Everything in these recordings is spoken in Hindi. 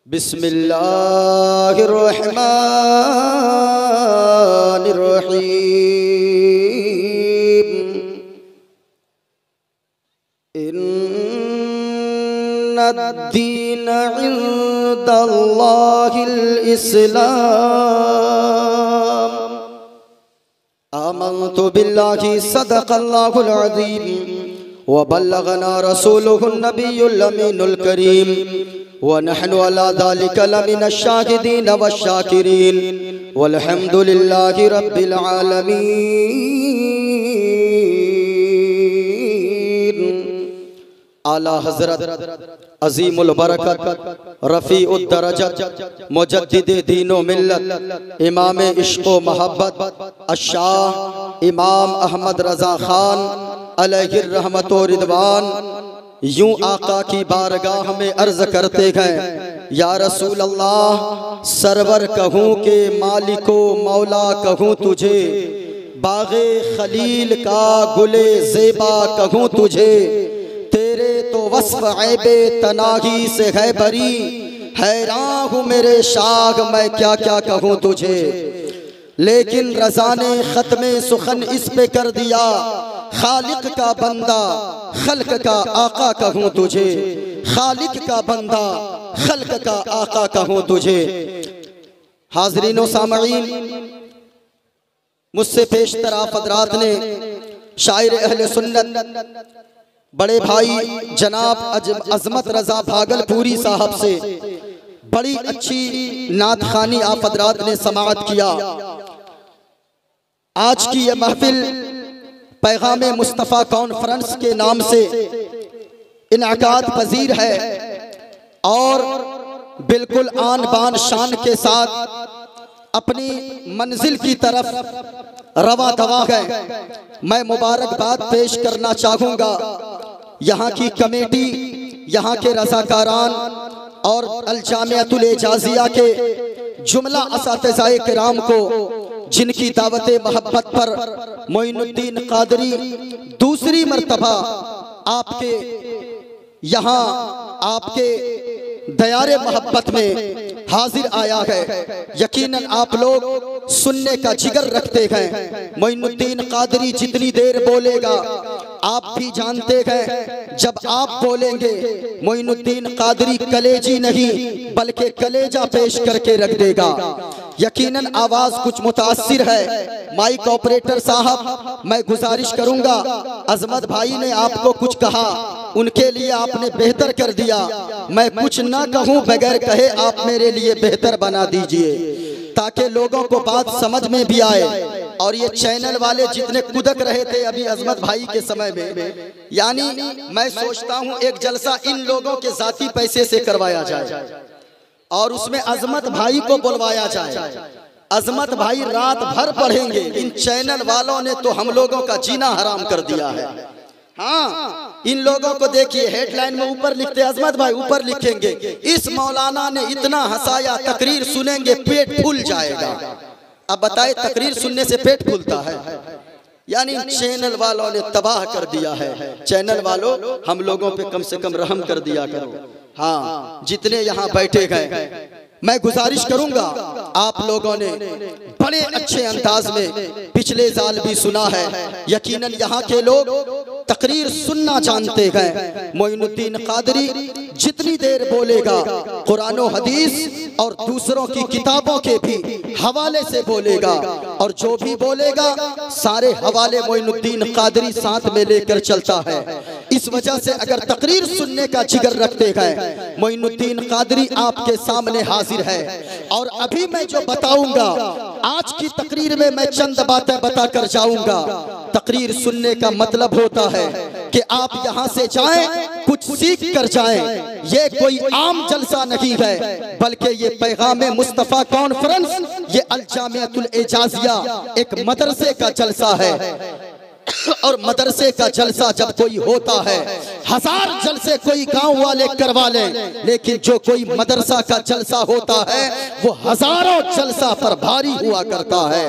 बिस्मिल्लाहिर्रहमानिर्रहीम। इन्नद्दीन इंदल्लाहिल इस्लाम। आमन्तु बिल्लाहि सदक़ल्लाहुल अज़ीम व बल्लगना रसूलुहुन नबियुल अमीनुल करीम व नहनु अला ज़ालिका लमिनश शाहिदीन वश्शाकिरीन वल्हम्दुलिल्लाहि रब्बिल आलमीन। आला हज़रत अज़ीमुल बरकत रफ़ीउद दरजत मुजद्दिद दीन व मिल्लत इमाम इश्क़ व मोहब्बत अश-शाह इमाम अहमद रज़ा ख़ान अलैहि रहमत व रिदवान यूं आका की बारगाह में अर्ज करते हैं, या रसूल अल्लाह, सरवर कहूँ के मालिको मौला कहूँ तुझे, बाग़े खलील का गुले ज़ेबा कहूँ तुझे, तेरे तो वस्फ़ ऐबे तनाही से है बरी, हैरान हूँ मेरे शाह मैं क्या क्या कहूँ तुझे। लेकिन रज़ा ने ख़त्मे सुखन इस पे कर दिया, खालिक का बंदा खल्क का आका कहूँ तुझे, खालिक का बंदा खल्क का आका कहूँ तुझे। हाज़रीनो सामईन, मुझसे पेशतर आप हज़रात ने शायर अहले सुन्नत बड़े भाई जनाब अज़मत रज़ा भागलपुरी साहब से बड़ी अच्छी नात खानी आप हज़रात ने समाअत किया। आज की यह महफिल पैगाम मुस्तफ़ा कॉन्फ्रेंस के नाम से इनअकाद पजीर है और बिल्कुल आन बान शान के साथ अपनी मंजिल की तरफ रवा दवा है। मैं मुबारकबाद पेश करना चाहूँगा यहाँ की कमेटी, यहाँ के रज़ाकारान और अल जामिअतुल एजाज़िया के जुमला असातिज़ाए किराम को, जिनकी दावते मोहब्बत पर मोइनुद्दीन क़ादरी दूसरी मर्तबा आपके यहाँ आपके दयारे मोहब्बत में हाजिर आया है। यकीनन आप लोग सुनने का जिगर रखते हैं। मोइनुद्दीन क़ादरी जितनी देर बोलेगा आप भी जानते हैं, जब आप बोलेंगे मोइनुद्दीन क़ादरी कलेजी नहीं बल्कि कलेजा पेश करके रख देगा। यकीनन आवाज कुछ मुतासिर है। माइक ऑपरेटर साहब, मैं गुजारिश करूंगा, अज़मत भाई ने आपको कुछ कहा, उनके लिए आपने बेहतर कर दिया। मैं कुछ ना कहूं बगैर कहे आप मेरे लिए बेहतर बना दीजिए ताकि लोगों को बात समझ में भी आए। और ये चैनल वाले जितने कुदक रहे थे अभी अज़मत भाई के समय में, यानी मैं सोचता हूँ एक जलसा इन लोगों के जाती पैसे से करवाया जाए और उसमें अज़मत भाई को बुलवाया जाए। अज़मत भाई रात भर पढ़ेंगे। इन चैनल वालों ने तो हम लोगों का जीना हराम कर दिया है। हाँ, इन लोगों को देखिए, हेडलाइन में ऊपर लिखते अज़मत भाई, ऊपर लिखेंगे इस मौलाना ने इतना हंसाया, तकरीर सुनेंगे पेट फूल जाएगा। अब बताए तकरीर सुनने से पेट फूलता है? यानी चैनल वालों ने तबाह कर दिया है। चैनल वालों, हम लोगों पे कम से कम रहम कर दिया करो। हाँ, जितने यहाँ बैठे गए, मैं गुजारिश करूंगा, आप लोगों ने बड़े अच्छे अंदाज में पिछले साल भी सुना है। यकीनन यहाँ के लोग तकरीर सुनना जानते हैं। मोइनुद्दीन क़ादरी जितनी देर बोलेगा कुरान और हदीस और दूसरों की किताबों के भी हवाले से बोलेगा, और जो भी बोलेगा सारे हवाले मोइनुद्दीन क़ादरी साथ में लेकर चलता है। इस वजह से अगर तकरीर सुनने का जिगर रखते हैं, मोइनुद्दीन क़ादरी आपके सामने हाजिर है। और अभी मैं जो बताऊंगा आज की तकरीर में मैं चंद बातें बताकर जाऊंगा। तकरीर सुनने का मतलब होता है कि आप यहाँ से जाएं, कुछ सीख कर जाएं। ये कोई आम जलसा नहीं है, बल्कि ये पैगाम मुस्तफ़ा कॉन्फ्रेंस, ये अल जामिअतुल एजाज़िया एक मदरसे का जलसा है। और मदरसे का जलसा जब कोई होता है, हजार जलसे कोई गांव वाले करवा लें, लेकिन जो कोई मदरसा का जलसा होता है वो हजारों जलसा पर भारी हुआ करता है।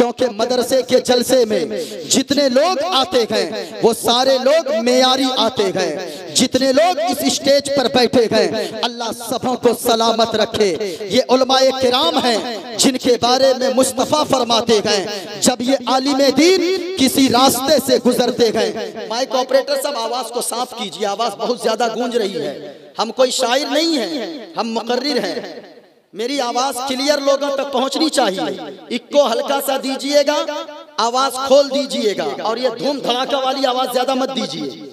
क्योंकि मदरसे के जलसे में जितने लोग आते गए वो सारे लोग मेयारी आते गए। जितने लोग इस स्टेज पर बैठे गए अल्लाह सबों को सलामत रखे। ये उलमाए किराम हैं जिनके बारे में मुस्तफ़ा फरमाते गए, जब ये आलिमे दीन किसी रास्ते से गुजरते गए। माइक ऑपरेटर साहब आवाज को साफ कीजिए, आवाज बहुत ज्यादा गूंज रही है। हम कोई शायर नहीं है, हम मुकर्रिर हैं। मेरी आवाज क्लियर लोगों तक पहुंचनी चाहिए। इक्को हल्का सा दीजिएगा, आवाज खोल दीजिएगा, और ये धूम धड़ाका वाली आवाज ज्यादा मत दीजिए,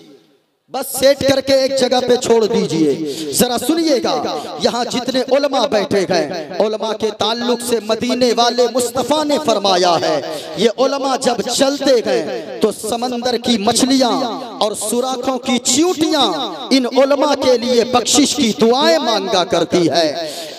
बस सेट करके एक जगह पे छोड़ दीजिए। जरा सुनिएगा, यहाँ जितने उलमा बैठे गए उलमा के ताल्लुक से मदीने वाले मुस्तफ़ा ने फरमाया है, ये उलमा जब चलते गए तो समंदर की मछलियाँ और सुराखों की चींटियाँ इन उलमा के लिए बख्शिश की दुआएं मांगा करती है।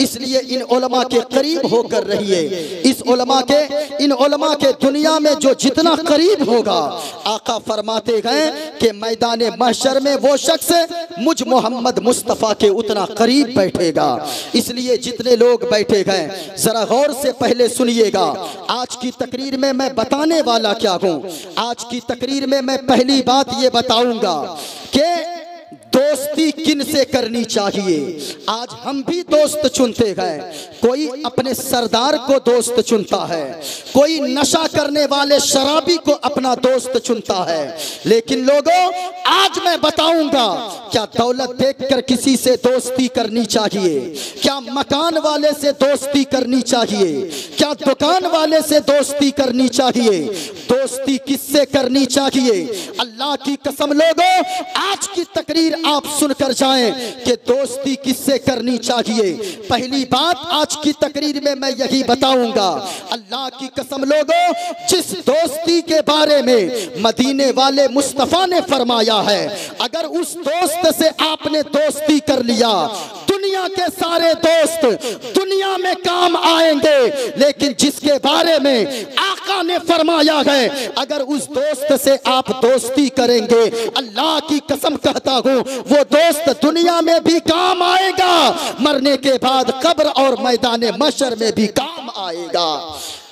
इसलिए इन उलमा के करीब होकर रहिए। इन उलमा के दुनिया में जो जितना करीब होगा, आका फरमाते गए कि मैदान महशर में वो शख्स मुझ मोहम्मद मुस्तफ़ा के उतना करीब बैठेगा। इसलिए जितने लोग बैठे गए जरा गौर से पहले सुनिएगा। आज की तकरीर में मैं बताने वाला क्या हूँ। आज की तकरीर में मैं पहली बात ये बताऊंगा कि दोस्ती किन से करनी चाहिए। आज हम भी दोस्त चुनते गए, कोई अपने सरदार को दोस्त चुनता है, कोई नशा करने वाले शराबी को अपना दोस्त चुनता है। लेकिन लोगों, आज मैं बताऊंगा, क्या दौलत देखकर किसी से दोस्ती करनी चाहिए? क्या मकान वाले से दोस्ती करनी चाहिए? क्या दुकान वाले से दोस्ती करनी चाहिए? दोस्ती किससे करनी चाहिए? अल्लाह की कसम लोगों, आज की तकरीर आप सुनकर जाएं कि दोस्ती किससे करनी चाहिए। पहली बात आज की तकरीर में मैं यही बताऊंगा। अल्लाह की कसम लोगों, जिस दोस्ती के बारे में मदीने वाले मुस्तफ़ा ने फरमाया है, अगर उस दोस्त से आपने दोस्ती कर लिया, दुनिया के सारे दोस्त दुनिया में काम आएंगे, लेकिन जिसके बारे में आका ने फरमाया है, अगर उस दोस्त से आप दोस्ती करेंगे, अल्लाह की कसम कहता हूँ, वो दोस्त दुनिया में भी काम आएगा, मरने के बाद कब्र और मैदान महशर में भी काम आएगा।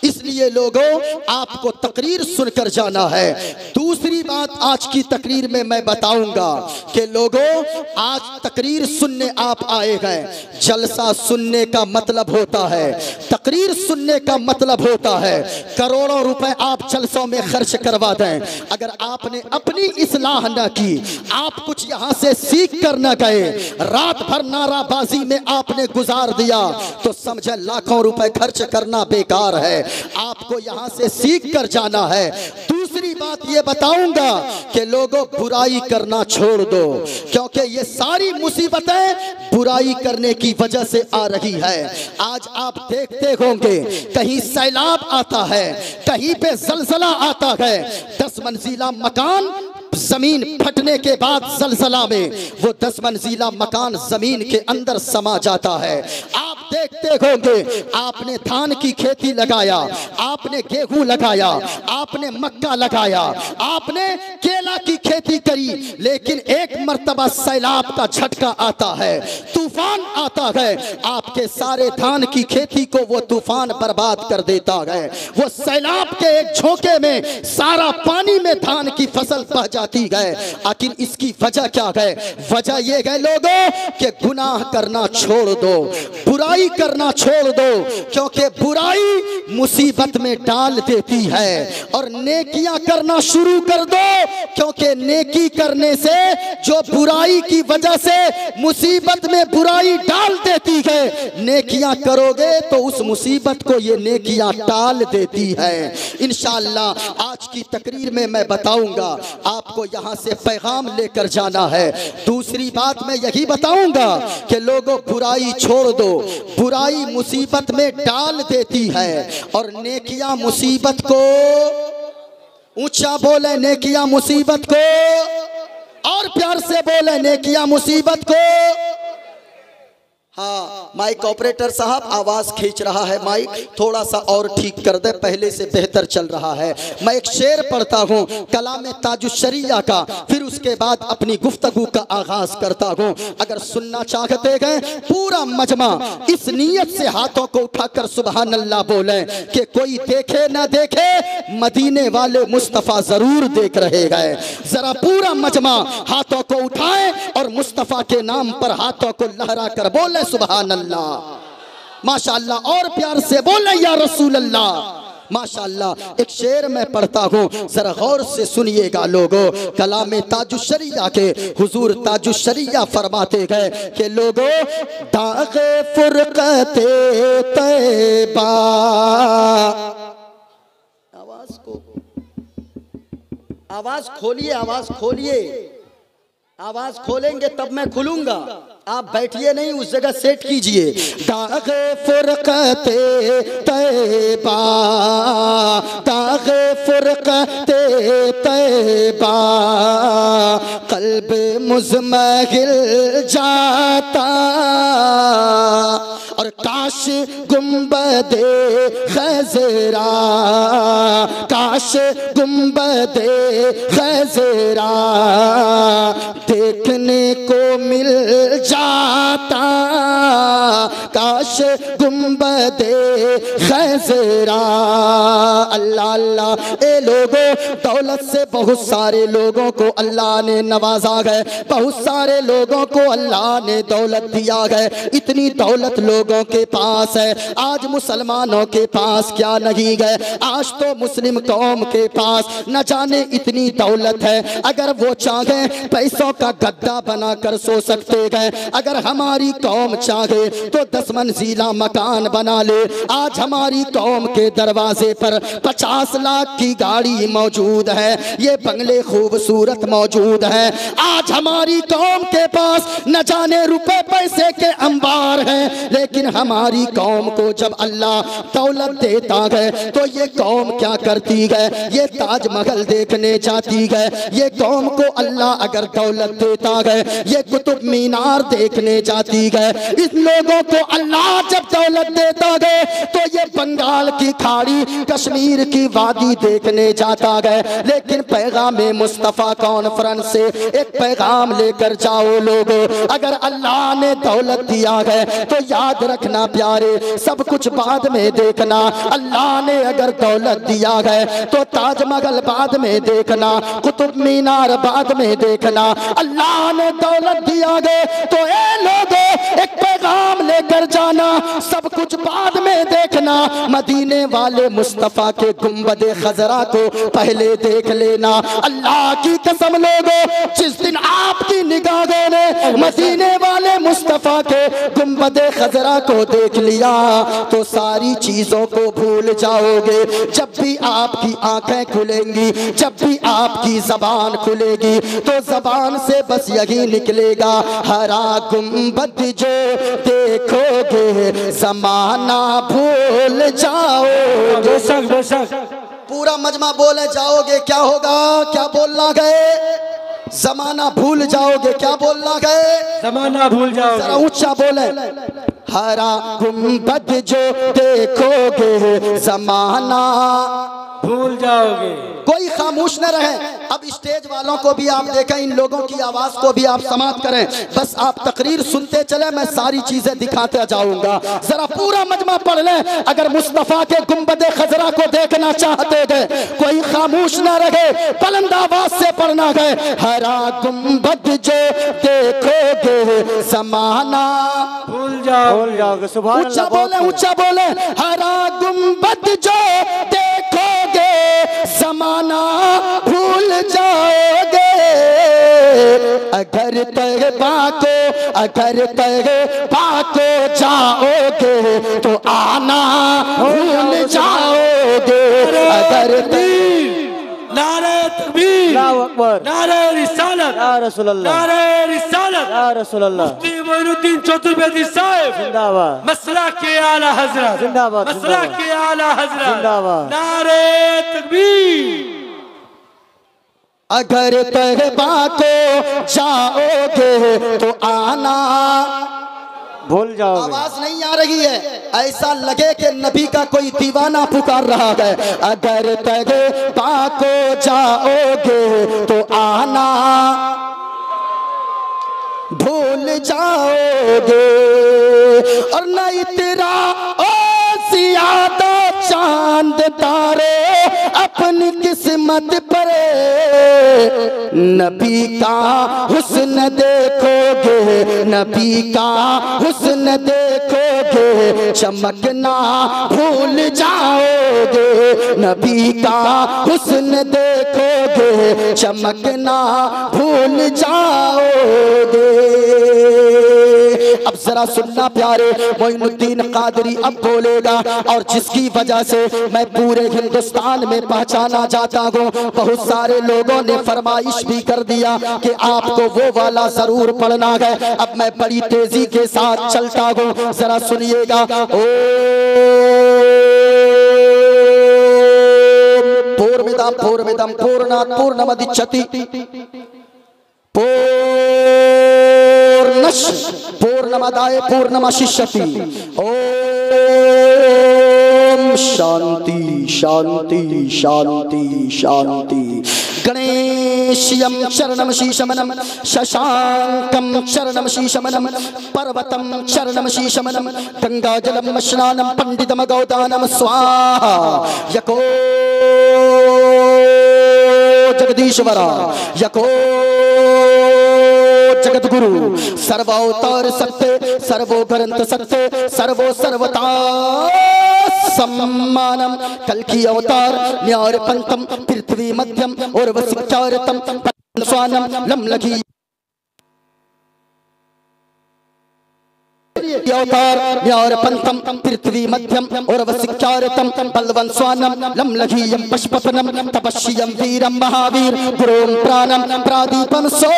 इसलिए लोगों, आपको तकरीर सुनकर जाना है। दूसरी बात आज की तकरीर में मैं बताऊंगा कि लोगों, आज तकरीर सुनने आप आए हैं। जलसा सुनने का मतलब होता है, तकरीर सुनने का मतलब होता है करोड़ों रुपए आप जलसों में खर्च करवा दें, अगर आपने अपनी इस्लाह न की, आप कुछ यहाँ से सीख कर न गए, रात भर नाराबाजी में आपने गुजार दिया, तो समझे लाखों रुपए खर्च करना बेकार है। आपको यहाँ से सीख कर जाना है। दूसरी बात ये बताऊंगा कि लोगों, बुराई करना छोड़ दो, क्योंकि ये सारी मुसीबतें बुराई करने की वजह से आ रही है। आज आप देखते होंगे, कहीं सैलाब आता है, कहीं पे जलजला आता है, 10 मंजिला मकान जमीन फटने के बाद जलजला में वो 10 मंजिला मकान जमीन के अंदर समा जाता है। आप देखते होंगे, आपने धान की खेती लगाया, आपने गेहूं लगाया, आपने मक्का लगाया, आपने केला की खेती करी, लेकिन एक मर्तबा सैलाब का झटका आता है, तूफान आता है, आपके सारे धान की खेती को वो तूफान बर्बाद कर देता है। वो सैलाब के एक झोंके में सारा पानी में धान की फसल बह जाती है। आखिर इसकी वजह क्या है? वजह ये है लोगों कि गुनाह करना छोड़ दो, बुराई करना छोड़ दो, क्योंकि बुराई मुसीबत में डाल देती है, और नेकियां करना शुरू कर दो, क्योंकि नेकी करने से जो बुराई की वजह से मुसीबत में बुराई डाल देती है, नेकियां करोगे तो उस मुसीबत को ये नेकियां टाल देती है। इंशाअल्लाह आज की तकरीर में मैं बताऊंगा, आपको यहाँ से पैगाम लेकर जाना है। दूसरी बात मैं यही बताऊंगा कि लोगों, बुराई छोड़ दो, बुराई मुसीबत में डाल देती है, और नेकियां मुसीबत को, ऊंचा बोले नेकियां मुसीबत को, और प्यार से बोले नेकियां मुसीबत को। हाँ माइक ऑपरेटर साहब आवाज खींच रहा है, माइक थोड़ा सा और ठीक कर दे, पहले से बेहतर चल रहा है। मैं एक शेर पढ़ता हूँ कलाम ताजुश्शरिया का, फिर उसके बाद अपनी गुफ्तगू का आगाज करता हूँ। अगर सुनना चाहते हैं पूरा मजमा इस नीयत से हाथों को उठाकर सुबहान अल्लाह बोले कि कोई देखे ना देखे मदीने वाले मुस्तफ़ा जरूर देख रहे हैं। जरा पूरा मजमा हाथों को उठाए और मुस्तफ़ा के नाम पर हाथों को लहरा कर बोले सुबहान अल्लाह, माशाअल्लाह, और प्यार से बोले या रसूल अल्लाह, माशाअल्लाह। एक शेर मैं पढ़ता हूँ, जरा गौर से सुनिएगा लोगों। कलाम ताजुश्शरिया के हुजूर ताजुश्शरिया फरमाते गए कि लोगों दाग़े फुरक़ते तैबा, आवाज खोलिए, आवाज खोलिए, आवाज खोलेंगे तब मैं खुलूंगा, आप बैठिए नहीं, उस जगह सेट कीजिए। दाग़े फुरक़ते तैबा, दाग़े फुरक़ते तैबा, क़ल्ब मुज़महिल जाता और काश गुंबदे ख़ज़रा, काश गुंबदे ख़ज़रा देखने को मिल जाता, काश गुंबदे ख़ज़रा। अल्लाह अल्लाह, ए लोगों दौलत से बहुत सारे लोगों को अल्लाह ने नवाजा है, बहुत सारे लोगों को अल्लाह ने दौलत दिया है। इतनी दौलत लोगों के पास है, आज मुसलमानों के पास क्या नहीं है। आज तो मुस्लिम कौम के पास न जाने इतनी दौलत है, अगर वो चाहे पैसों का गद्दा बनाकर सो सकते हैं। अगर हमारी कौम चाहे तो 10 मंजिला मकान बना ले। आज हमारी कौम के दरवाजे पर 50 लाख की गाड़ी मौजूद है, ये बंगले खूबसूरत मौजूद है। आज हमारी कौम के पास न जाने रुपए पैसे के अंबार हैं, लेकिन हमारी कौम को जब अल्लाह दौलत देता है तो ये कौम क्या करती है, ये ताजमहल देखने जाती है। ये कौम को अल्लाह अगर दौलत देता है ये कुतुब मीनार देखने जाती है। इस लोगों को अल्लाह जब दौलत देता है तो ये बंगाल की खाड़ी, कश्मीर की वादी देखने जाता है। लेकिन पैगाम मुस्तफ़ा कॉन्फ्रेंस से एक पैगाम लेकर जाओ लोगों, अगर अल्लाह ने दौलत दिया है तो याद रखना प्यारे, सब कुछ बाद में देखना। अल्लाह ने अगर दौलत दिया है तो ताजमहल बाद में देखना, कुतुब मीनार बाद में देखना। अल्लाह ने दौलत दिया है तो ए लोगों एक पैगाम लेकर जाना, सब कुछ बाद में देखना। मदीने वाले मुस्तफ़ा के गुंबदे ख़ज़रा को पहले देख लेना। अल्लाह की कसम लोगों, जिस दिन आपकी निगाहों ने मदीने वाले मुस्तफ़ा के गुंबदे ख़ज़रा को देख लिया तो सारी चीजों को भूल जाओगे। जब भी आपकी आंखें खुलेंगी, जब भी आपकी जबान खुलेगी तो जबान से बस यही निकलेगा, हरा गुंबद जो देखोगे ज़माना भूल जाओगे। बेशक बेशक, पूरा मजमा बोले जाओगे, क्या होगा, क्या बोलना गए, जमाना भूल जाओगे। क्या बोलना गए, जमाना भूल जाओगे। जरा ऊंचा बोले, हरा गुंबद जो देखोगे ज़माना भूल जाओगे। कोई खामोश न रहे। अब स्टेज वालों को भी आप देखें, इन लोगों की आवाज को भी आप समाप्त करें, बस आप तकरीर सुनते चले, मैं सारी चीजें दिखाते जाऊंगा। जरा पूरा मजमा पढ़ लें। अगर मुस्तफ़ा के गुंबदे ख़ज़रा को देखना चाहते थे कोई खामोश न रहे, बुलंद आवाज से पढ़ना है, हरा गुंबद जो देखोगे ज़माना भूल जाओगे। सुभान अल्लाह, ऊंचा बोले, ऊंचा बोले, हरा गुंबद जो देखोगे ज़माना भूल जाओगे। अगर तैबा को, अगर तैबा को जाओगे तो आना भूल जाओगे। अगर नारे तकबीर, अल्लाहु अकबर, नारे रिसालत, या रसूल अल्लाह, नारे रिसालत, या रसूल अल्लाह। मुफ्ती मोइनुद्दीन चतुर्वेदी साहब जिंदाबाद, मसला के आला हजरत जिंदाबाद, मसला के आला हजरत जिंदाबाद। नारे तकबीर। अगर तैबा को जाओगे तो आना भूल जाओगे। आवाज नहीं आ रही है, ऐसा लगे कि नबी का कोई दीवाना पुकार रहा है। अगर तगे पाको जाओगे तो आना भूल जाओगे, और नहीं तेरा ओ सियादा चांद तारे अपनी किस्मत पर नबी का हुस्न देखोगे, नबी का हुस्न देखोगे चमकना भूल जाओगे, नबी का हुस्न देखोगे चमकना भूल जाओगे। अब जरा सुनना प्यारे, मोइनुद्दीन कादरी अब बोलेगा, और जिसकी वजह से मैं पूरे हिंदुस्तान में पहचाना जाता हूँ। बहुत सारे लोगों ने फरमाइश भी कर दिया कि आपको वो वाला जरूर पढ़ना है। अब मैं बड़ी तेजी के साथ चलता हूँ, जरा सुनिएगा। ओ पूर्णमिदं पूर्णात् पूर्णमुदच्यते पूर्णमदाय पूर्णमवशिष्यति। ओम शांति शांति शांति शांति। गणेशयं शरणं शीशमनं, शशांकं शरणं शीशमनं, पर्वतं शरणं शीशमनं, गंगाजलं स्नानं पंडितं गौदानं स्वाहा। यको जगदीश्वरा, यको जगद्गुरु, सर्वावतार सत्य, सर्वो ग्रंथ सत्य, सर्वो सर्वता सम्मानम। कल की अवतार न्यार पंथम पृथ्वी मध्यम और वसिचारतम स्वानम लमलगी अवतार न्यार पंथम पृथ्वी मध्यम और वसिचारतम बलवन स्वानम लमलघीयम पशुपनम तपस्यम वीरम महावीर गुरुम प्राणम प्रादीपम सो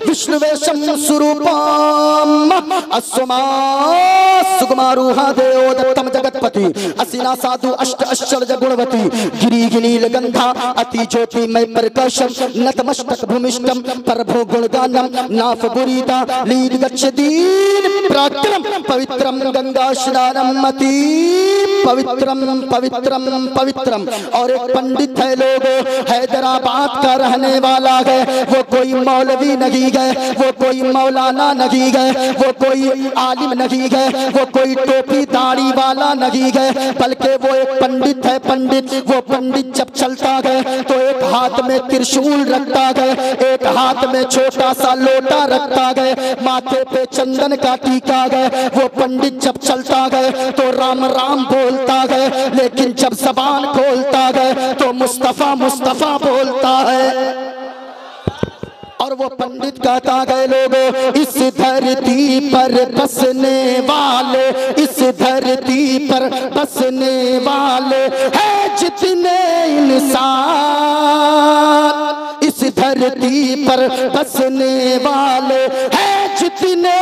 विष्णुवेशम स्वरूपम अस्वमा सुगमारूहा देव दत्तम जगतपति असिना साधु अष्ट आश्चर्य गुणवती गिरिगिनील गंधा अति ज्योतिमय प्रकाशम नतमस्तक भूमिष्ठम प्रभो गुणगानम नाफ बुरीता लीड गच्छदीन प्राक्रम पवित्रम गंगा स्नानम अति पवित्रम पवित्रम पवित्रम। और एक पंडित है लोगो, हैदराबाद का रहने वाला है, वो कोई मौलवी नहीं है, वो कोई मौलाना नहीं है, वो कोई आलिम नहीं है, वो कोई टोपी दाढ़ी वाला नहीं है, बल्कि वो एक पंडित है। पंडित, वो पंडित जब चलता है तो एक हाथ में त्रिशूल रखता है, एक हाथ में छोटा सा लोटा रखता है, माथे पे चंदन का टीका है। वो पंडित जब चलता है तो राम राम बोलता है, लेकिन जब जबान खोलता है तो मुस्तफा मुस्तफा बोलता है। और वो पंडित कहता है लोगों, इस धरती पर बसने वाले, इस धरती पर बसने वाले हैं जितने इंसान, इस धरती पर बसने वाले हैं जितने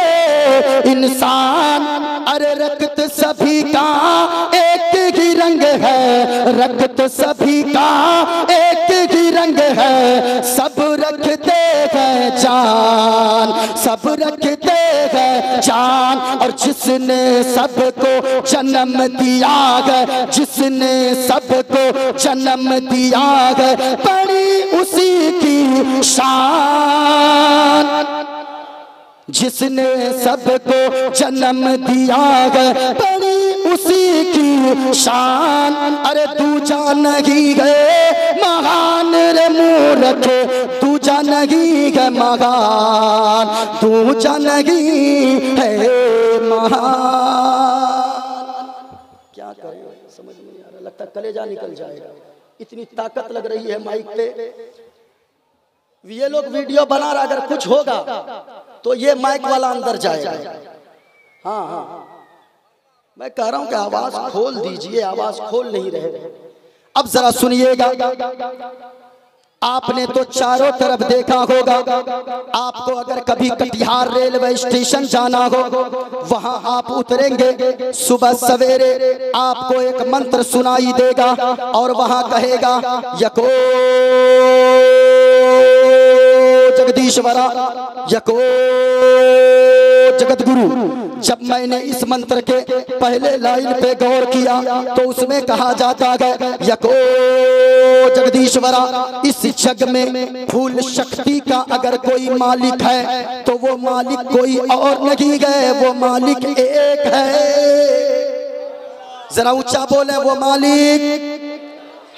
इंसान। अरे रक्त सभी का एक ही रंग है, रक्त सभी का एक ही रंग है, सब रखते हैं जान, सब रखते हैं जान। और जिसने सबको जन्म दिया है, जिसने सबको जन्म दिया है, बड़ी उसी की शान, जिसने सबको जन्म दिया है, बड़ी उसी की शान। अरे तू जानगी गए महान रे मूर्ख, तू जानगी है महान, तू जानगी है महान। क्या करें समझ में नहीं आ रहा, लगता कलेजा निकल जाएगा, इतनी ताकत लग रही है माइक पे। ये लोग वीडियो बना रहा, अगर कुछ होगा तो ये माइक वाला अंदर जाएगा। हाँ हाँ, मैं कह रहा हूं कि आवाज खोल दीजिए, आवाज खोल नहीं रहे। अब जरा सुनिएगा, आपने तो चारों तरफ देखा होगा। आपको अगर कभी कटिहार रेलवे स्टेशन जाना हो, वहां आप उतरेंगे, सुबह सवेरे आपको एक मंत्र सुनाई देगा और वहां कहेगा, यको जगदीश्वरा यको जगत गुरु। जब मैंने इस मंत्र के पहले लाइन पे गौर किया तो उसमें कहा जाता है यको जगदीश्वरा। इस जग में फूल शक्ति का अगर कोई मालिक है तो वो मालिक कोई और नहीं है, वो मालिक एक है। जरा ऊंचा बोले वो मालिक।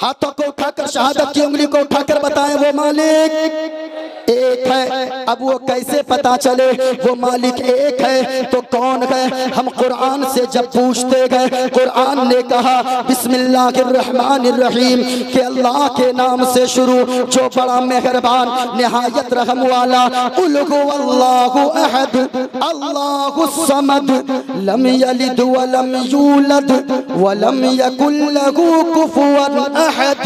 हाथों को उठाकर शहादत की उंगली को उठाकर बताएं वो मालिक एक है। अब वो कैसे पता चले वो मालिक एक है तो कौन है? हम कुरान से जब पूछते गए, कुरान ने कहा बिस्मिल्लाहिर्रहमानिर्रहीम के अल्लाह के नाम से शुरू जो बड़ा मेहरबान निहायत रहम वाला। कुल हुवल्लाहु अहद अल्लाहुस समद लम यलिद व लम यूलद व लम यकुल लहू कुफुवन अहद।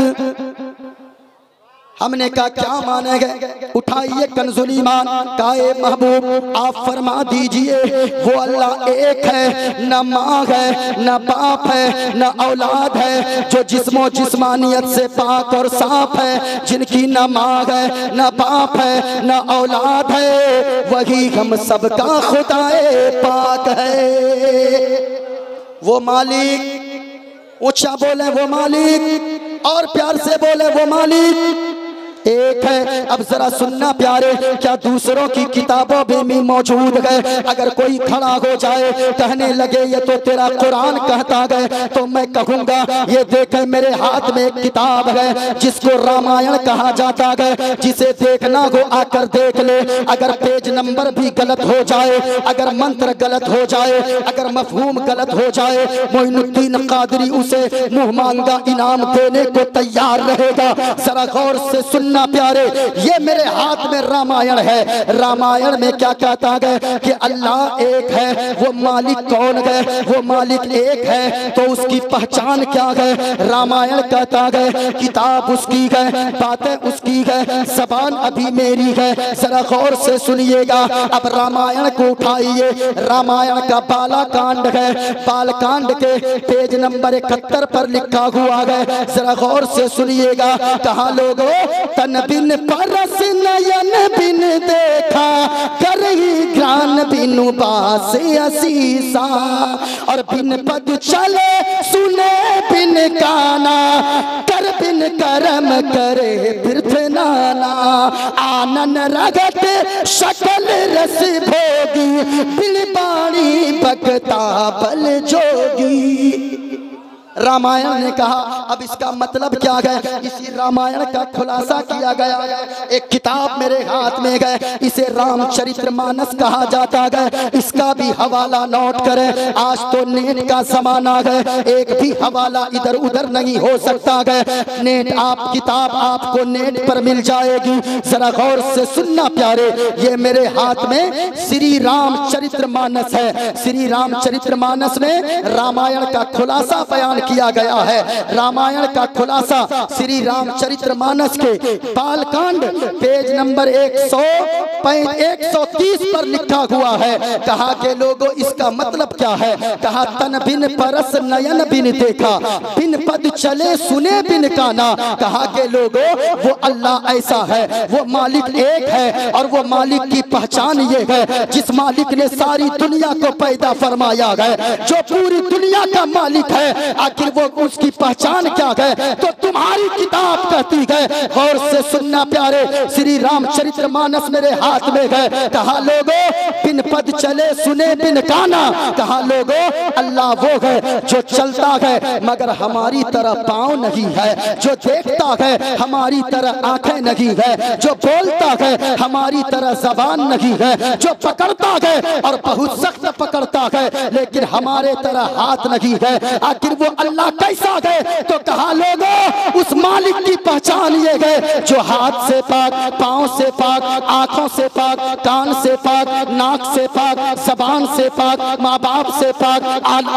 हमने कहा क्या माने गए? उठाइए कंजुल ईमान काए महबूब आप फरमा दीजिए वो अल्लाह एक है, न माँ है न बाप है न औलाद है, जो जिस्मो जिस्मानियत से पाक और साफ है, जिनकी न माँ है न बाप है न औलाद है, वही हम सबका खुदाए पाक है। वो मालिक ऊंचा बोले वो मालिक और प्यार से बोले वो मालिक एक है। अब जरा सुनना प्यारे, क्या दूसरों की किताबों में मौजूद है? अगर कोई खड़ा हो जाए कहने लगे ये तो तेरा कुरान कहता है तो मैं कहूँगा ये देखे मेरे हाथ में एक किताब है जिसको रामायण कहा जाता है, जिसे देखना हो आकर देख ले। अगर पेज नंबर भी गलत हो जाए, अगर मंत्र गलत हो जाए, अगर मफहूम गलत हो जाए, मोइनुद्दीन कादरी उसे मुँह मांगा इनाम देने को तैयार रहेगा। जरा गौर से सुन ना प्यारे, ये मेरे हाथ में रामायण है। रामायण में क्या कहता है कि अल्लाह एक है। वो मालिक कौन है? वो मालिक एक है तो उसकी पहचान क्या है? रामायण कहता है किताब उसकी है, बातें उसकी है, जबान अभी मेरी है। जरा गौर से सुनिएगा। अब रामायण को उठाइए, रामायण का बाला कांड है, बाल कांड के पेज नंबर 71 पर लिखा हुआ है। जरा गौर से सुनिएगा। कहा लोगों तन बिन परस नयन बिन देखा करही ज्ञान बिनु बास असीसा, और बिन पद चले सुने बिन काना, कर बिन करम करे बिरथ नाना, आनन रगत सकल रस भोगी, बिन बाणी भगता बल जोगी। रामायण ने कहा अब इसका मतलब क्या है? इसी रामायण का खुलासा किया गया है। एक किताब मेरे हाथ में है, इसे रामचरितमानस कहा जाता है। इसका भी हवाला नोट करें। आज तो नेट का जमाना है, एक भी हवाला इधर उधर नहीं हो सकता है। नेट आप किताब आपको नेट पर मिल जाएगी। जरा गौर से सुनना प्यारे, ये मेरे हाथ में श्री रामचरितमानस है। श्री रामचरितमानस में रामायण का खुलासा बयान किया गया है। रामायण का खुलासा श्री रामचरितमानस के बालकांड पेज नंबर 130 पर लिखा हुआ है। कहा के लोगों इसका मतलब क्या है? कहा तन बिन परस नयन बिन देखा, बिन पद चले सुने बिन काना। कहा के लोगों वो अल्लाह ऐसा है, वो मालिक एक है, और वो मालिक की पहचान ये है जिस मालिक ने सारी दुनिया को पैदा फरमाया है, जो पूरी दुनिया का मालिक है। आखिर वो उसकी पहचान क्या है? तो तुम्हारी किताब कहती है। गौर से सुनना प्यारे, श्री रामचरितमानस मेरे हाथ में है। कहा लोगों बिन पद चले सुने बिन काना। कहा लोगों अल्लाह वो है जो चलता है मगर हमारी तरह पाँव नहीं है, जो देखता है हमारी तरह आंखें नहीं है, जो बोलता है हमारी तरह जबान नहीं है, जो पकड़ता है और बहुत सख्त पकड़ता है लेकिन हमारे तरह हाथ नहीं है। आखिर वो अल्लाह कैसा है? तो कहा लोगों उस मालिक की पहचान ये है जो हाथ से पाक, पाँव से पाक, आंखों से पाक, कान से पाक, नाक से पाक, जबान से पाक, माँ बाप से पाक,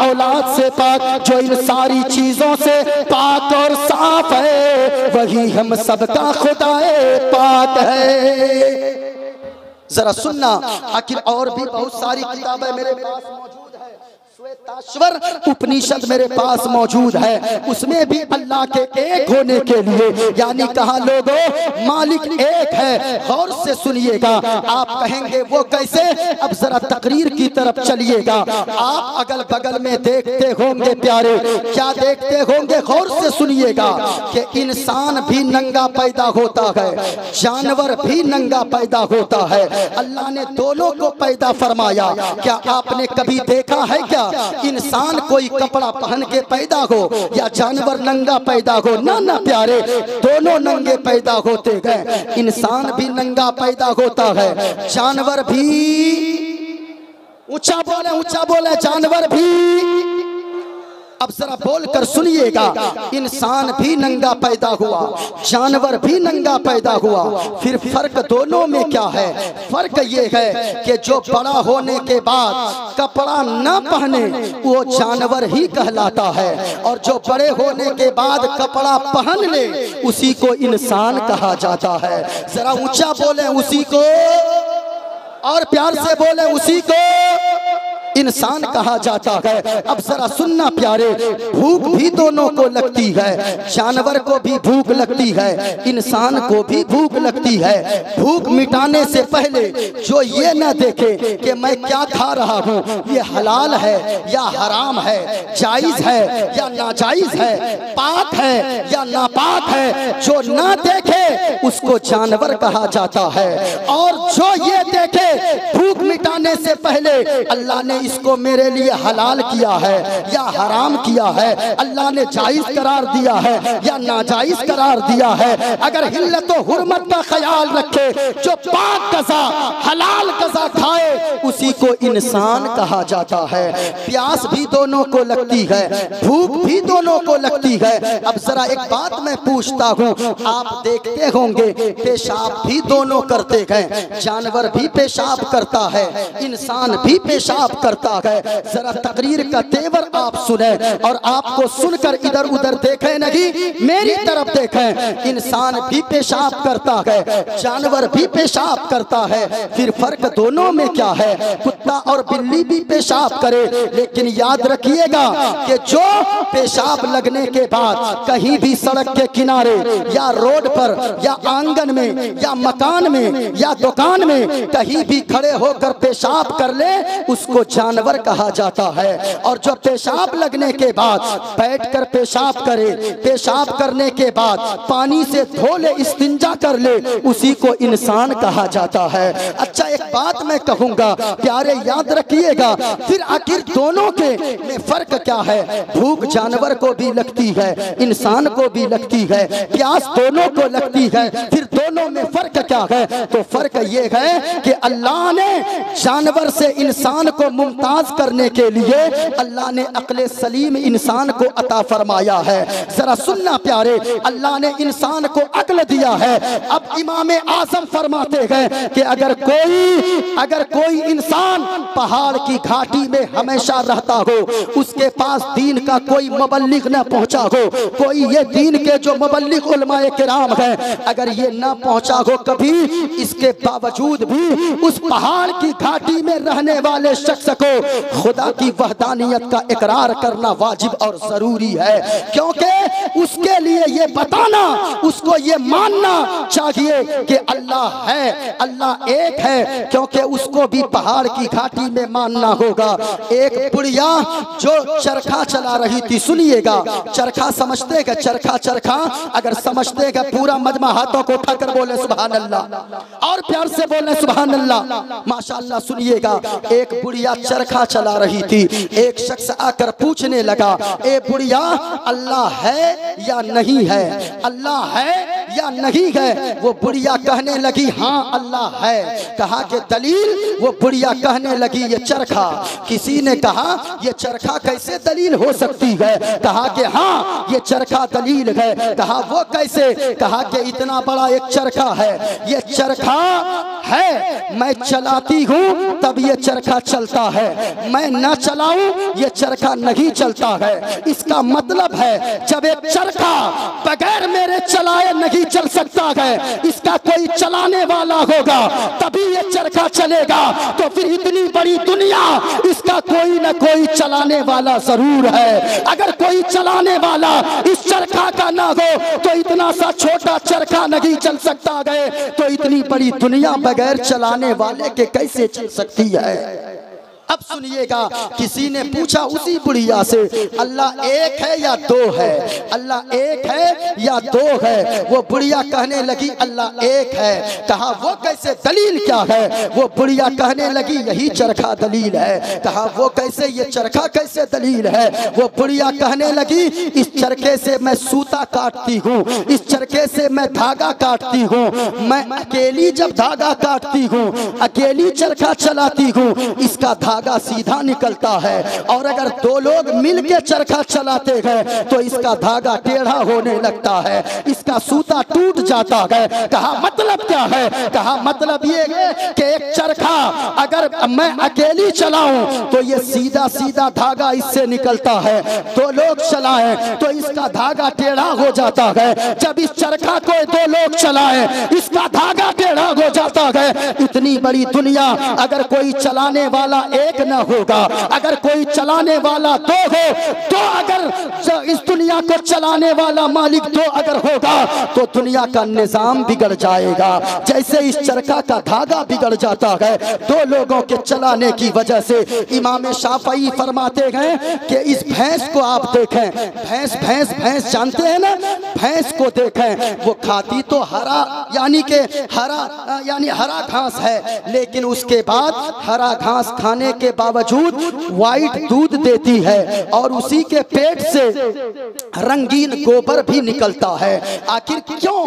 औलाद से पाक, जो इन सारी चीजों से पाक और साफ है, वही हम सबका खुदाए पाक है। जरा सुनना, आखिर और भी बहुत सारी किताबें मेरे पास मौजूद है। श्वेताश्वर उपनिषद मेरे पास मौजूद है, उसमें भी अल्लाह के एक होने के लिए, यानी कहा लोगों मालिक एक है। गौर से सुनिएगा, आप कहेंगे वो कैसे? अब जरा तकरीर की तरफ चलिएगा। आप अगल बगल में देखते होंगे प्यारे, क्या देखते होंगे? गौर से सुनिएगा कि इंसान भी नंगा पैदा होता है, जानवर भी नंगा पैदा होता है। अल्लाह ने दोनों को पैदा फरमाया। क्या आपने कभी देखा है क्या इंसान कोई कपड़ा पहन के पैदा हो या जानवर नंगा पैदा हो? ना ना प्यारे, दोनों नंगे पैदा होते गए। इंसान भी नंगा पैदा होता है, जानवर भी, ऊंचा बोले जानवर भी। अब जरा बोलकर सुनिएगा, इंसान भी नंगा पैदा हुआ, जानवर भी नंगा पैदा हुआ। फिर फर्क दोनों में क्या है? फर्क ये है कि जो बड़ा होने के बाद कपड़ा न पहने वो जानवर ही कहलाता है, और जो बड़े होने के बाद कपड़ा पहन ले उसी को इंसान कहा जाता है। जरा ऊंचा बोले उसी को, और प्यार से बोले उसी को इंसान कहा जाता है। अब जरा सुनना प्यारे, भूख भी दोनों को लगती है, जानवर को भी भूख लगती है, इंसान को भी भूख लगती है। भूख मिटाने से पहले जो ये न देखे कि मैं क्या खा रहा हूँ, ये हलाल है या हराम है, जायज है या नाजायज है, पाक है या नापाक है, जो न देखे उसको जानवर कहा जाता है। और जो ये देखे भूख मिटाने से पहले अल्लाह ने इसको मेरे लिए हलाल किया है या हराम किया है, अल्लाह ने जायज करार दिया है या नाजायज करार दिया है, अगर हिल्लत व हुर्मत का ख्याल रखे, जो पाक गज़ा हलाल गज़ा खाए उसी को इंसान कहा जाता है। प्यास भी दोनों को लगती है, भूख भी दोनों को लगती है। अब जरा एक बात मैं पूछता हूँ, आप देखते होंगे पेशाब भी दोनों करते हैं, जानवर भी पेशाब करता है, इंसान भी पेशाब करता है। जरा तकरीर का तेवर आप सुने और आपको सुनकर इधर उधर देखें नहीं, मेरी तरफ देखें। इंसान भी पेशाब करता है, जानवर भी पेशाब करता है। फिर फर्क दोनों में क्या है? कुत्ता और बिल्ली भी पेशाब करे, लेकिन याद रखिएगा कि जो पेशाब लगने के बाद कहीं भी सड़क के किनारे या रोड पर या आंगन में या मकान में या दुकान में कहीं भी खड़े होकर पेशाब कर ले उसको जानवर कहा जाता है। और जो पेशाब लगने के बाद बैठकर पेशाब करे, पेशाब करने के बाद पानी से धो ले, इस्तिंजा कर ले, उसी को इंसान कहा जाता है। अच्छा एक बात मैं कहूंगा प्यारे, याद रखिएगा, फिर आखिर दोनों के में फर्क क्या है? भूख जानवर को भी लगती है, इंसान को भी लगती है, प्यास दोनों को लगती है। फिर दोनों में फर्क क्या है? तो फर्क ये है कि अल्लाह ने जानवर से इंसान को मुमताज करने के लिए अल्लाह ने अक्ल सलीम इंसान को अता फरमाया है। जरा सुनना प्यारे, अल्लाह ने इंसान को अक्ल दिया है। अब इमाम आज़म फरमाते हैं कि अगर कोई इंसान पहाड़ की घाटी में हमेशा रहता हो, उसके पास दीन का कोई मुबल्लिग न पहुंचा हो, कोई ये दीन के जो मुबल्लिग उलमाए किराम हैं अगर ये न पहुंचा हो कभी, इसके बावजूद भी उस पहाड़ की घाटी में रहने वाले शख्स को खुदा की वहदानियत का इकरार करना वाजिब और जरूरी है, क्योंकि उसके लिए ये बताना, उसको ये मानना चाहिए कि अल्लाह है, अल्लाह एक है, क्योंकि उसको भी पहाड़ की घाटी में मानना होगा। एक बुढ़िया जो चरखा चला रही थी, सुनिएगा, चरखा समझते हैं? चरखा अगर समझते हैं पूरा मजमा हाथों को उठाकर बोले सुभान अल्लाह, और प्यार से बोले सुभान अल्लाह, माशाअल्लाह। सुनिएगा, एक बुढ़िया चरखा चला रही थी, एक शख्स आकर पूछने लगा, ए बुढ़िया अल्लाह है या नहीं है, अल्लाह है या नहीं है? वो बुढ़िया कहने लगी हाँ अल्लाह है। कहा कि दलील? वो बुढ़िया कहने लगी ये चरखा। किसी ने कहा ये चरखा कैसे दलील हो सकती है? कहा कि हाँ ये चरखा दलील है। कहा वो कैसे? कहा कि इतना बड़ा एक चरखा है, ये चरखा है, मैं चलाती हूँ तब ये चरखा चलता है, मैं न चलाऊं ये चरखा नहीं चलता है। इसका मतलब है जब एक चरखा बगैर मेरे चलाए नहीं चल सकता है, इसका कोई चलाने वाला होगा तभी ये चरखा चलेगा। तो फिर इतनी बड़ी दुनिया, इसका कोई ना कोई चलाने वाला जरूर है। अगर कोई चलाने वाला इस चरखा का ना हो तो इतना सा छोटा चरखा नहीं चल सकता है। तो इतनी बड़ी दुनिया बगैर चलाने वाले के कैसे चल सकती है। अब सुनिएगा, किसी ने पूछा उसी बुढ़िया से, अल्लाह एक है या दो है? अल्लाह एक है या दो है? वो बुढ़िया कहने लगी अल्लाह एक है। कहा वो कैसे, दलील क्या है? वो बुढ़िया कहने लगी यही चरखा दलील है। कहा वो कैसे, ये चरखा कैसे दलील है? वो बुढ़िया कहने लगी इस चरखे से मैं सूता काटती हूँ, इस चरखे से मैं धागा काटती हूँ, मैं अकेली जब धागा काटती हूँ, अकेली चरखा चलाती हूँ, इसका धागा सीधा निकलता है। और अगर दो लोग मिलकर चरखा चलाते हैं तो इसका धागा टेढ़ा होने लगता है, इसका सूता टूट जाता है। कहा मतलब क्या है? कहा मतलब ये है कि एक चरखा अगर मैं अकेली चलाऊं तो ये सीधा सीधा धागा इससे निकलता है, दो लोग चलाएं तो इसका धागा टेढ़ा हो जाता है। जब इस चरखा को दो लोग चलाएं इसका धागा टेढ़ा हो जाता है। इतनी बड़ी दुनिया अगर कोई चलाने वाला एक न होगा, अगर कोई चलाने वाला दो हो, तो अगर इस दुनिया को चलाने वाला मालिक दो अगर होगा तो दुनिया का निजाम बिगड़ जाएगा। जैसे इस चरखा का धागा बिगड़ जाता है दो लोगों के चलाने की वजह से। इमाम शाफई फरमाते हैं कि इस भैंस को आप देखें, भैंस भैंस भैंस जानते हैं ना, भैंस को देखें, वो खाती तो हरा यानी के हरा घास है, लेकिन उसके बाद हरा घास खाने के बावजूद वाइट दूध देती है और उसी के पेट से रंगीन गोबर भी निकलता है। आखिर क्यों?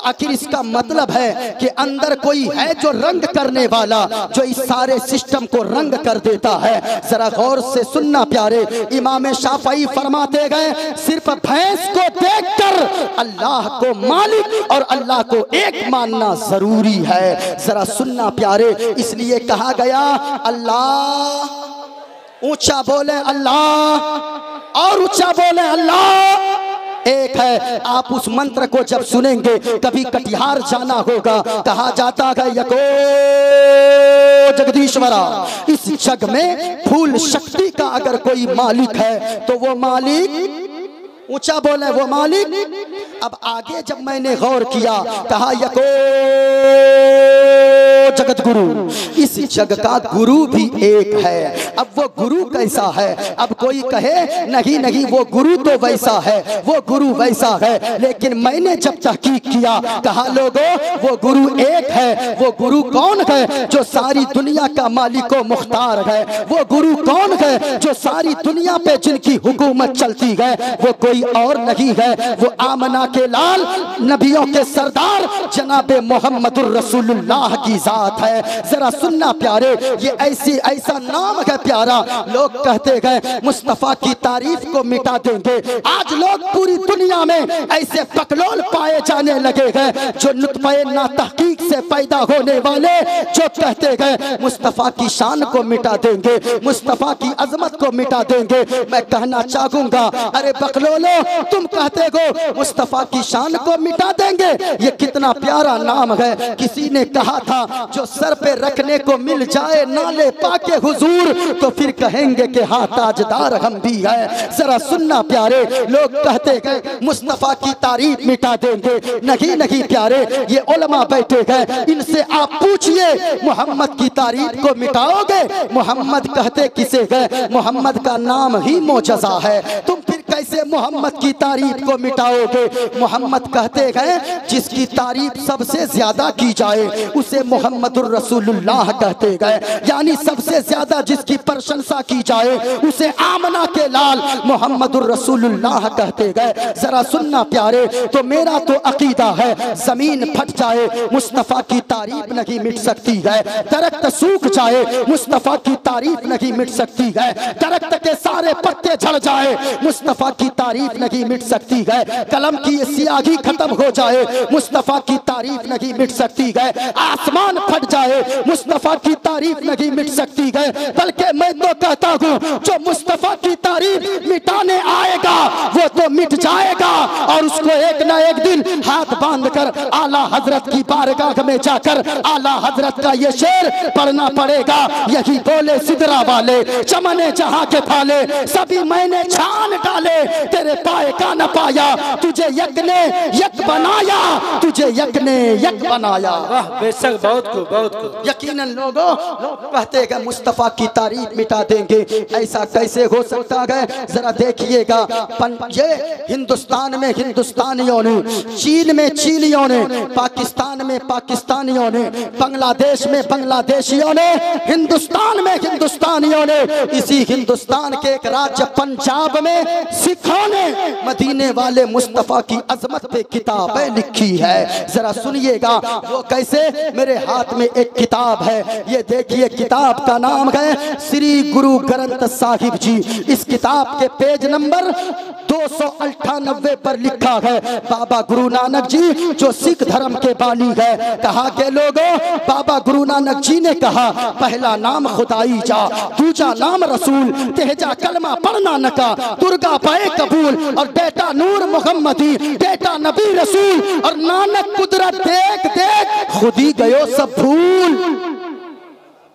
आखिर इसका मतलब है कि अंदर कोई है जो रंग करने वाला, जो इस सारे सिस्टम को रंग कर देता है। जरा गौर से सुनना प्यारे, इमाम शाफई फरमाते गए सिर्फ भैंस को देखकर अल्लाह को मालिक और अल्लाह को एक मानना जरूरी है। जरा सुनना प्यारे, इसलिए कहा गया अल्लाह, ऊंचा बोले अल्लाह और ऊंचा बोले अल्लाह एक है। आप उस मंत्र को जब सुनेंगे, कभी कटिहार जाना होगा, कहा जाता है यको जगदीश्वरा, इस जग में फूल शक्ति का अगर कोई मालिक है तो वो मालिक, ऊंचा बोले वो मालिक। अब आगे जब मैंने गौर किया, कहा यको जगत गुरु, इस जग का गुरु भी एक है। अब वो गुरु कैसा है? अब कोई कहे नहीं नहीं वो गुरु तो वैसा है, वो गुरु वैसा है, लेकिन मैंने जब तहकीक किया, कहा लोगों वो गुरु एक है। वो गुरु कौन है? जो सारी दुनिया का मालिक व मुख्तार है। वो गुरु कौन है? जो सारी दुनिया पे जिनकी हुकूमत चलती है, वो कोई और नहीं है, वो आमना के लाल, नबियों के सरदार जनाबे मोहम्मदुर रसूलुल्लाह की जात है। जरा सुनना प्यारे, ये ऐसा नाम है प्यारा, लोग कहते हैं मुस्तफा की तारीफ को मिटा देंगे। आज लोग पूरी दुनिया में ऐसे पकलोल पाए जाने लगे हैं जो नुत्फ़े नातहकीक से पैदा होने वाले, जो कहते हैं मुस्तफा की शान को मिटा देंगे, मुस्तफा की अजमत को मिटा देंगे। मैं कहना चाहूंगा, अरे बकलोलो, तुम कहते हो मुस्तफा की शान को मिटा देंगे, ये कितना प्यारा नाम है। किसी ने कहा था जो सर पे रखने को मिल जाए नाले पाके हुजूर, तो फिर कहेंगे कि हाँ ताजदार हम भी है। जरा सुनना प्यारे, लोग कहते हैं मुस्तफा की तारीफ मिटा देंगे। नहीं नहीं प्यारे, ये उलमा बैठे हैं, इनसे आप पूछिए मोहम्मद की तारीफ को मिटाओगे? मोहम्मद कहते किसे हैं? मोहम्मद का नाम ही मोजज़ा है, तुम फिर कैसे मोहम्मद की तारीफ को मिटाओगे? मोहम्मद कहते हैं जिसकी तारीफ सबसे ज्यादा की जाए उसे मोहम्मदुर रसूलुल्लाह कहते गए, यानी सबसे ज्यादा जिसकी प्रशंसा की जाए उसे आमना के लाल मोहम्मदुर रसूलुल्लाह कहते गए। जरा सुनना प्यारे, तो मेरा तो अकीदा है जमीन फट जाए मुस्तफा की तारीफ नहीं मिट सकती है, दरख्त सूख जाए मुस्तफा की तारीफ नहीं मिट सकती है, दरख्त के सारे पत्ते झड़ जाए मुस्तफा की तारीफ नहीं मिट सकती है, कलम की स्याही खत्म हो जाए मुस्तफा की तारीफ नहीं मिट सकती है, आसमान फट जाए मुस्तफा की तारीफ नहीं मिट सकती है। बल्कि मैं तो कहता हूँ जो मुस्तफा की तारीफ मिटाने आएगा वो तो मिट जाएगा, और उसको एक ना एक दिन हाथ बांधकर आला हजरत की बारगाह में जाकर आला हजरत का ये शेर पढ़ना पड़ेगा। यही बोले सिदरा वाले, चमने जहां के फाले, सभी मैंने छान डाले, तेरे पाए का न पाया, तुझे यक ने यक बनाया, तुझे यक ने यक बनाया। वाह बेशक, बहुत खूब बहुत खूब। यकीनन लोगों, लोग कहते हैं मुस्तफा की तारीफ मिटा देंगे, ऐसा कैसे हो सकता है? जरा देखिएगा, ये हिंदुस्तान में हिंदुस्तानियों ने, चीन में चीनियों ने, पाकिस्तान में पाकिस्तानियों ने, बांग्लादेश में बांग्लादेशियों ने, हिंदुस्तान में हिंदुस्तानियों ने, इसी हिंदुस्तान के एक राज्य पंजाब में सिखों ने मदीने वाले मुस्तफा की अजमत पे किताबें लिखी है। जरा सुनिएगा वो कैसे। मेरे हाथ में एक किताब है, ये देखिए, किताब का नाम है श्री गुरु ग्रंथ साहिब जी। इस किताब के पेज नंबर 298 पर लिखा है, बाबा गुरु नानक जी जो सिख धर्म के बानी है, कहा के लोगों, बाबा गुरु नानक जी ने कहा, पहला नाम खुदाई जा, दूजा नाम रसूल, तेजा कलमा पढ़ना नका, दुर्गा पाए कबूल, और बेटा नूर मोहम्मदी, बेटा नबी रसूल, और नानक कुदरत देख देख खुद ही गयो सब भूल।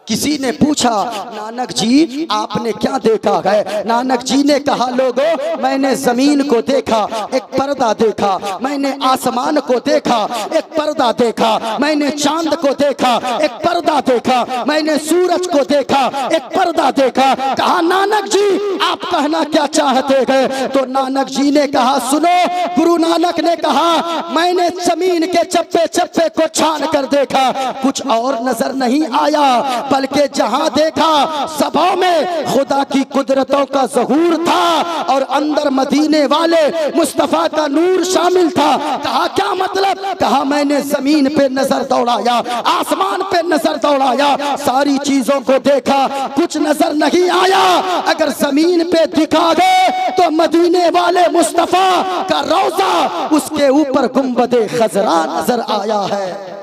किसी ने पूछा, नानक जी आपने क्या देखा है? नानक जी ने कहा, लोगों मैंने जमीन को देखा, एक पर्दा देखा, मैंने आसमान को देखा, एक पर्दा देखा, मैंने चांद को देखा, एक पर्दा देखा, मैंने सूरज को देखा, एक पर्दा देखा। कहा, नानक जी आप कहना क्या चाहते हैं? तो नानक जी ने कहा, सुनो, गुरु नानक ने कहा, मैंने जमीन के चप्पे चप्पे को छान कर देखा, कुछ और नजर नहीं आया, बल्कि जहां देखा सबों में खुदा की कुदरतों का ज़हूर था, और अंदर मदीने वाले मुस्तफा का नूर शामिल था। कहा, क्या मतलब? कहा, मैंने जमीन पे नजर दौड़ाया, आसमान पे नजर दौड़ाया, सारी चीजों को देखा, कुछ नजर नहीं आया। अगर जमीन पे दिखा गए तो मदीने वाले मुस्तफा का रोजा, उसके ऊपर गुंबदे खजरा नजर आया है।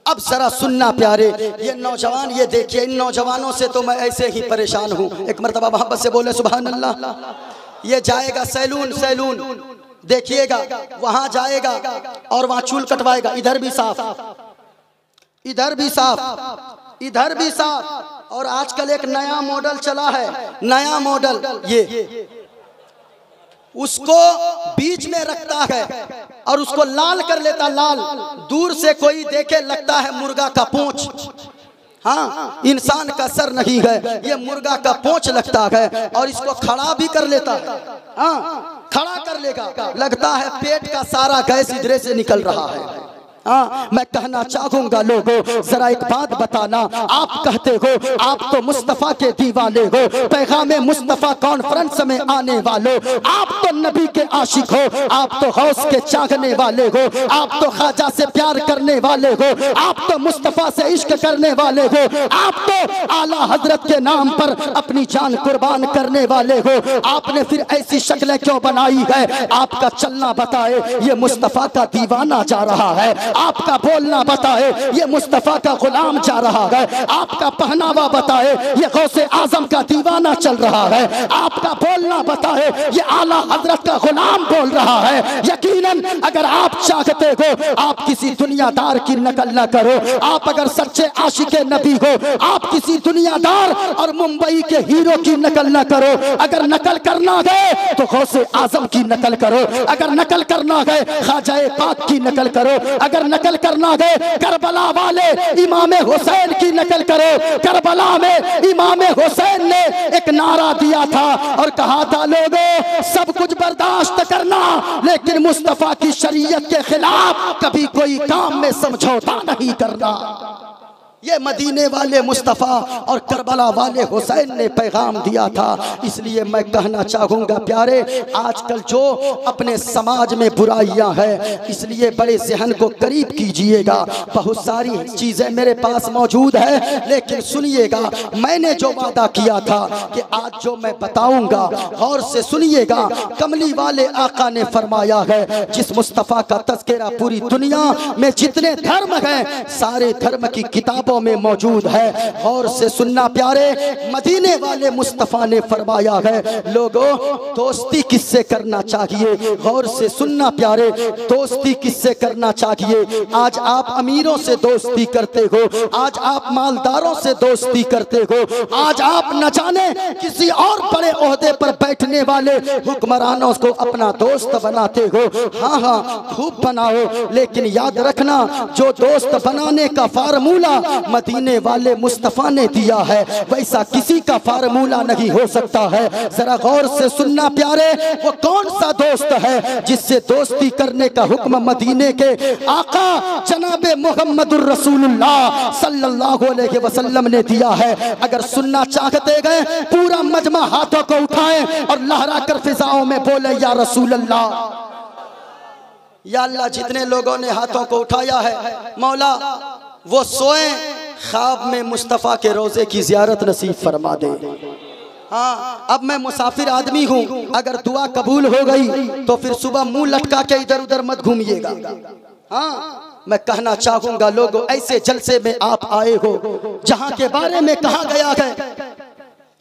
अब जरा सुनना प्यारे, ये नौजवान, ये देखिए, इन नौजवानों से तो मैं ऐसे ही परेशान हूँ। एक मरतबा मोहब्बत से बोले सुभान अल्लाह। ये जाएगा सैलून, सैलून देखिएगा, वहां जाएगा और वहां चूल कटवाएगा, इधर भी साफ, इधर भी साफ, इधर भी साफ। और आजकल एक नया मॉडल चला है, नया मॉडल, ये उसको बीच में रखता है और उसको लाल कर लेता, लाल, दूर से कोई देखे लगता है मुर्गा का पूंछ। हाँ, इंसान का सर नहीं है, ये मुर्गा का पूंछ लगता है, और इसको खड़ा भी कर लेता है। हाँ, खड़ा कर लेगा, लगता है पेट का सारा गैस इधर से निकल रहा है। हाँ, मैं कहना चाहूंगा लोगों, जरा एक बात बताना, आप कहते हो आप तो मुस्तफा के दीवाने हो, पैगामे मुस्तफा कॉन्फ्रेंस में आने वालों, आप तो नबी के आशिक हो, आप तो गौस के चाहने वाले हो, आप तो ख्वाजा से प्यार करने वाले हो, आप तो मुस्तफा से इश्क करने वाले हो, आप तो आला हजरत के नाम पर अपनी जान कुर्बान करने वाले हो। आपने फिर ऐसी शक्लें क्यों बनाई है? आपका चलना बताए ये मुस्तफा का दीवाना जा रहा है, आपका बोलना बताए ये मुस्तफा का गुलाम जा रहा है, आपका पहनावा बताए ये गौसे आजम का दीवाना चल रहा है, आपका बोलना बताए ये आला हजरत का गुलाम बोल रहा है। यकीनन अगर आप चाहते हो आप किसी दुनियादार की नकल ना करो, आप अगर सच्चे आशिके नबी हो आप किसी दुनियादार और मुंबई के हीरो की नकल ना करो। अगर नकल करना है तो गौसे आजम की नकल करो, अगर नकल करना है ख्वाजा पाक की नकल करो, अगर नकल करना है करबला वाले इमाम हुसैन की नकल करो। करबला में इमाम हुसैन ने एक नारा दिया था और कहा था, लोगों सब कुछ बर्दाश्त करना लेकिन मुस्तफा की शरीयत के खिलाफ कभी कोई काम में समझौता नहीं करना। ये मदीने वाले मुस्तफ़ा और करबला वाले हुसैन ने पैगाम दिया था। इसलिए मैं कहना चाहूँगा प्यारे, आजकल जो अपने समाज में बुराइयां हैं, इसलिए बड़े जहन को करीब कीजिएगा। बहुत सारी चीज़ें मेरे पास मौजूद है, लेकिन सुनिएगा, मैंने जो वादा किया था कि आज जो मैं बताऊँगा गौर से सुनिएगा। कमली वाले आका ने फरमाया है, जिस मुस्तफ़ा का तज़किरा पूरी दुनिया में जितने धर्म हैं सारे धर्म की किताबों में मौजूद है। गौर से सुनना प्यारे, मदीने वाले मुस्तफ़ा ने फरमाया है, लोगों दोस्ती किससे करना चाहिए। गौर से सुनना प्यारे, दोस्ती किससे करना चाहिए। आज आप अमीरों से दोस्ती करते हो, आज आप मालदारों से दोस्ती करते हो, आज आप न जाने किसी और बड़े ओहदे पर बैठने वाले हुक्मरानों को अपना दोस्त बनाते हो। हाँ हाँ, खूब बनाओ, लेकिन याद रखना, जो दोस्त बनाने का फार्मूला मदीने वाले मुस्तफ़ा ने दिया है, वैसा किसी का फार्मूला नहीं हो सकता है। जरा गौर से सुनना प्यारे, वो कौन सा दोस्त है जिससे दोस्ती करने का हुक्म मदीने के आका जनाबे मुहम्मदुर रसूलुल्लाह सल्लल्लाहु अलैहि वसल्लम ने दिया है। अगर सुनना चाहते गए, पूरा मजमा हाथों को उठाएं और लहरा कर फिजाओं में बोले, या रसूल अल्लाह। या अल्लाह, जितने लोगों ने हाथों को उठाया है, मौला वो सोए ख्वाब में मुस्तफ़ा के रोज़े की ज़ियारत नसीब फरमा दे। हाँ, अब मैं मुसाफिर आदमी हूँ, अगर दुआ कबूल हो गई तो फिर सुबह मुंह लटका के इधर उधर मत घूमिएगा। हाँ, मैं कहना चाहूँगा लोगों, ऐसे जलसे में आप आए हो जहाँ के बारे में कहा गया है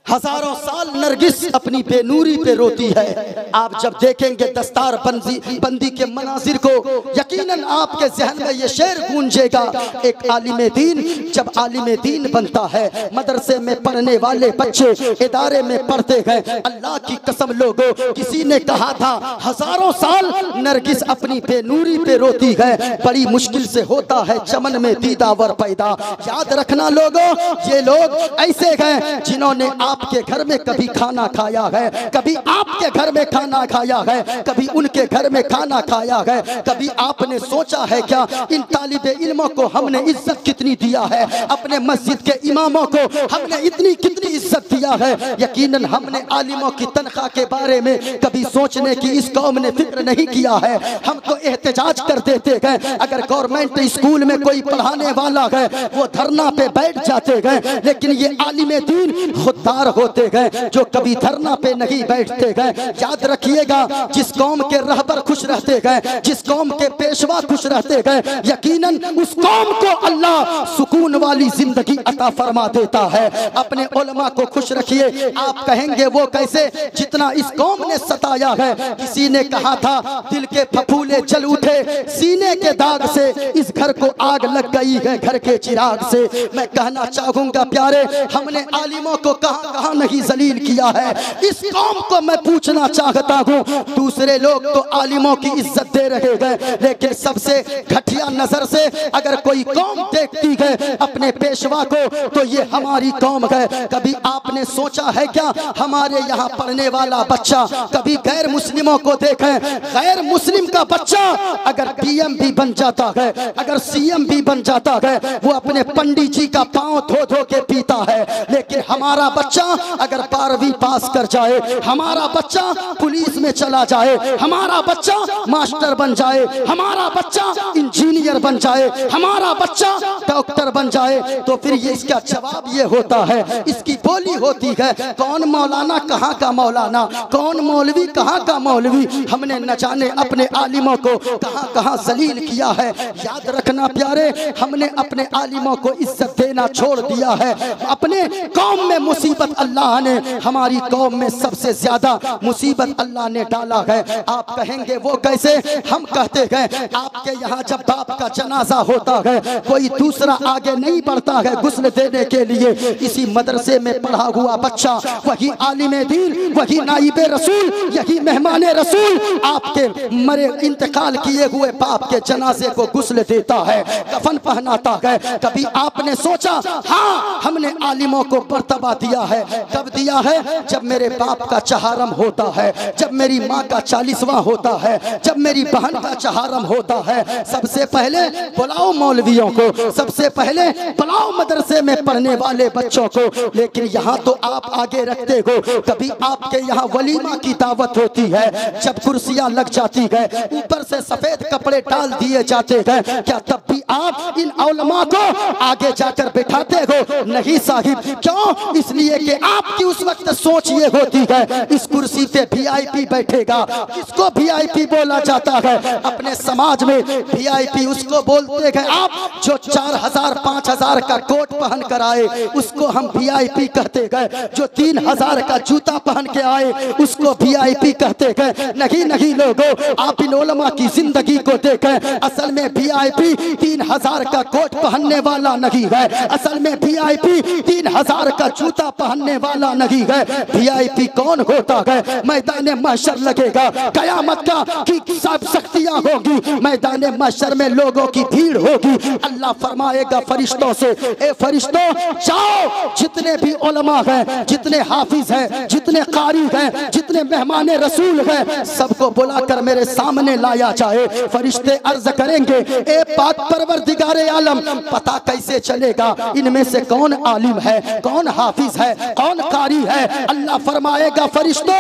हजारों साल नरगिस अपनी बेनूरी पे रोती है। आप जब देखेंगे दस्तार बंदी के मनाजिर को, यकीनन आपके जहन में ये शेर गूंजेगा, एक आलिम दीन जब आलिम दीन बनता है, मदरसे में पढ़ने वाले बच्चे इदारे में पढ़ते हैं। अल्लाह की कसम लोगों, किसी ने कहा था हजारों साल नरगिस अपनी बेनूरी पे रोती है, बड़ी मुश्किल से होता है चमन में दीदावर पैदा। याद रखना लोगों, ये लोग ऐसे हैं जिन्होंने आपके घर में कभी खाना खाया है, कभी आपके घर में खाना खाया है, कभी उनके घर में खाना खाया है। कभी आपने सोचा है क्या इन तालिबे इल्मों को हमने इज्जत कितनी दिया है, अपने मस्जिद के इमामों को हमने इतनी कितनी इज्जत दिया है। यकीनन हमने आलिमों की तनख्वाह के बारे में कभी सोचने की इस कौम ने फिक्र नहीं किया है। हम तो एहतजाज कर देते हैं, अगर गवर्नमेंट स्कूल में कोई पढ़ाने वाला है वो धरना पे बैठ जाते हैं, लेकिन ये आलिम दीन खुददार होते हैं जो कभी धरना पे नहीं बैठते हैं। याद रखिएगा, जिस कौम के रहबर खुश रहते हैं, जिस कौम के पेशवा खुश रहते हैं, यकीनन उस कौम को अल्लाह सुकून वाली जिंदगी अता फरमा देता है। अपने उलमा को खुश रखिए। आप कहेंगे वो कैसे, जितना इस कौम ने सताया है। किसी ने कहा था दिल के फफूले जल उठे सीने के दाग से, इस घर को आग लग गई है घर के चिराग से। मैं कहना चाहूंगा प्यारे, हमने आलिमों को कहां कहां नहीं जलील किया है। इस कौम को मैं पूछना चाहता हूँ, दूसरे लोग तो आलिमों की इज्जत दे रहे हैं, लेकिन सबसे घटिया नजर से अगर कोई कौम देखती है अपने पेशवा को, तो ये हमारी कौम है। कभी आपने सोचा है क्या, हमारे यहाँ पढ़ने वाला बच्चा कभी गैर मुस्लिमों को देखे, गैर मुस्लिम का बच्चा अगर पीएम भी बन जाता है, अगर सीएम भी बन जाता है, वो अपने पंडित जी का पांव धो धो के पीता है। लेकिन हमारा बच्चा अगर 12वीं पास कर जाए, हमारा बच्चा पुलिस में चला जाए, हमारा बच्चा मास्टर बन जाए, हमारा बच्चा इंजीनियर बन जाए, हमारा बच्चा डॉक्टर बन जाए, तो फिर ये इसका जवाब ये होता है, इसकी बोली होती है, कौन मौलाना कहाँ का मौलाना, कौन मौलवी कहाँ का मौलवी। हमने न जाने अपने आलिमों को कहाँ कहाँ जलील किया है। याद रखना प्यारे, हमने अपने आलिमों को इज्जत देना छोड़ दिया है। अपने कौम में मुसीबत अल्लाह ने, हमारी कौम में सबसे ज्यादा मुसीबत अल्लाह ने डाला है। आप कहेंगे वो कैसे, हम कहते हैं आपके यहाँ जब बाप का जनाजा होता है, कोई दूसरा आगे नहीं बढ़ता है गुस्ल देने के लिए। इसी मदरसे में पढ़ा हुआ बच्चा, वही आलिम दीन, वही नाइबे रसूल, यही मेहमान रसूल आपके मरे इंतकाल किए हुए बाप के जनाजे को गुस्ल देता है, कफन पहनाता है। कभी आपने सोचा, हाँ हमने आलिमों को मर्तबा दिया है, है। कब दिया है? जब मेरे बाप का चहारम होता है, जब मेरी माँ का 40वां होता है, जब मेरी बहन का चहारम होता है। सबसे पहले बुलाओ मौलवियों को, सबसे पहले बुलाओ मदरसे में पढ़ने वाले बच्चों को। लेकिन यहाँ तो आप आगे रखते हो। कभी आपके यहाँ वलीमा की दावत होती है, जब कुर्सियाँ लग जाती है, ऊपर से सफेद कपड़े डाल दिए जाते हैं, क्या तब भी आप इन उलमा को आगे जाकर बिठाते हो? नहीं साहिब। क्यों? इसलिए कि आपकी उस वक्त सोच ये होती है, इस कुर्सी पे वीआईपी बैठेगा। किसको वीआईपी बोला जाता है? अपने समाज में वीआईपी उसको बोलते हैं आप जो 4000 5000 का कोट पहन कर आए, उसको हम वीआईपी कहते हैं। जो 3000 का जूता पहन के आए, उसको वीआईपी कहते हैं। नहीं नहीं लोगों, आप इन उलमा की जिंदगी को देखें। असल में वीआईपी 3000 का कोट पहनने वाला नहीं है। असल में वीआईपी 3000 का जूता पहनने वाला नहीं है। वीआईपी कौन होता है? मैदान महशर लगेगा, कयामत का की सब शक्तियां होगी, मैदान महशर में लोगों की भीड़ होगी। अल्लाह फरमाएगा फरिश्तों से, ए फरिश्तों जाओ, जितने भी उलमा हैं, जितने हाफिज हैं, जितने कारी हैं, जितने मेहमान रसूल हैं, सबको बुलाकर मेरे सामने लाया जाए। फरिश्ते अर्ज करेंगे, ए पाक परवरदिगारे आलम, पता कैसे चलेगा इनमें से कौन आलिम है, कौन हाफिज है, कौन कारी है? अल्लाह फरमाएगा फरिश्तों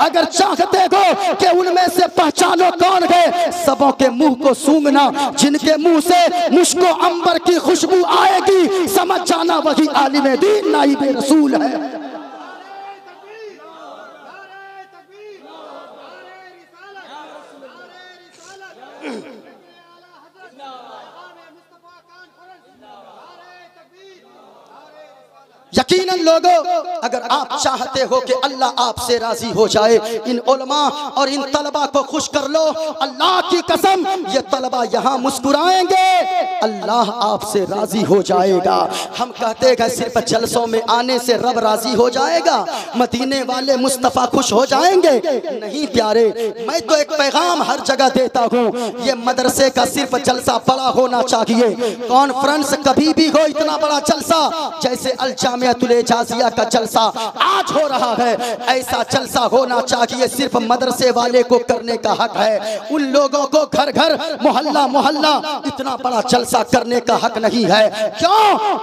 अगर चाहते हो कि उनमें से पहचानो कौन है, सबों के मुंह को सूंघना, जिनके मुंह से मुश्को अंबर की खुशबू आएगी, समझ जाना वही आलिम दीन नाइब रसूल है। यकीनन लोगों, अगर आप चाहते हो कि अल्लाह आपसे राजी हो जाए, इन उलमा और इन तलबा को खुश कर लो। अल्लाह की कसम, ये तलबा यहाँ मुस्कुराएंगे, अल्लाह आपसे राजी हो जाएगा। हम कहते हैं सिर्फ जलसों में आने से रब राजी हो जाएगा, मदीने वाले मुस्तफ़ा खुश हो जाएंगे? नहीं प्यारे, मैं तो एक पैगाम हर जगह देता हूँ, ये मदरसे का सिर्फ जलसा बड़ा होना चाहिए। कॉन्फ्रेंस कभी भी हो, इतना बड़ा जलसा जैसे अल जामियातुल इजाज़िया का जलसा आज हो रहा है, ऐसा जलसा होना चाहिए। सिर्फ मदरसे वाले को करने का हक है, उन लोगों को घर घर मोहल्ला मोहल्ला इतना बड़ा जलसा करने का हक नहीं है। क्यों?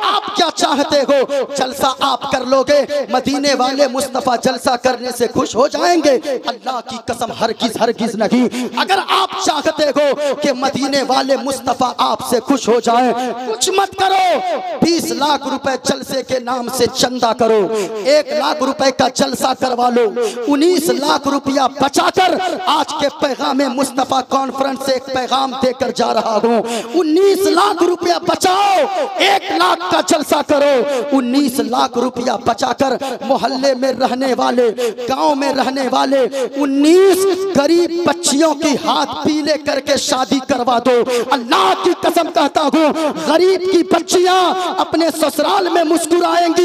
आप क्या चाहते हो? जलसा आप कर लोगे, मदीने वाले मुस्तफ़ा जलसा करने से खुश हो जाएंगे? अल्लाह की कसम हरगिज़ हरगिज़ नहीं। अगर आप चाहते हो कि मदीने वाले मुस्तफ़ा आपसे खुश हो जाए, कुछ मत करो, 20 लाख रुपए जलसे के नाम से चंदा करो, 1 लाख रुपए का जलसा करवा लो, 19 लाख रुपया बचाकर आज के पैगाम मुस्तफ़ा कॉन्फ्रेंस से एक पैगाम देकर जा रहा हूँ। 19 लाख रुपया बचाओ, 1 लाख का जलसा करो। 19 लाख रुपया बचाकर मोहल्ले में रहने वाले, गांव में रहने वाले 19 गरीब बच्चियों की हाथ पीले करके शादी करवा दो। अल्लाह की कसम कहता हूँ, गरीब की बच्चियां अपने ससुराल में मुस्कुराएंगी,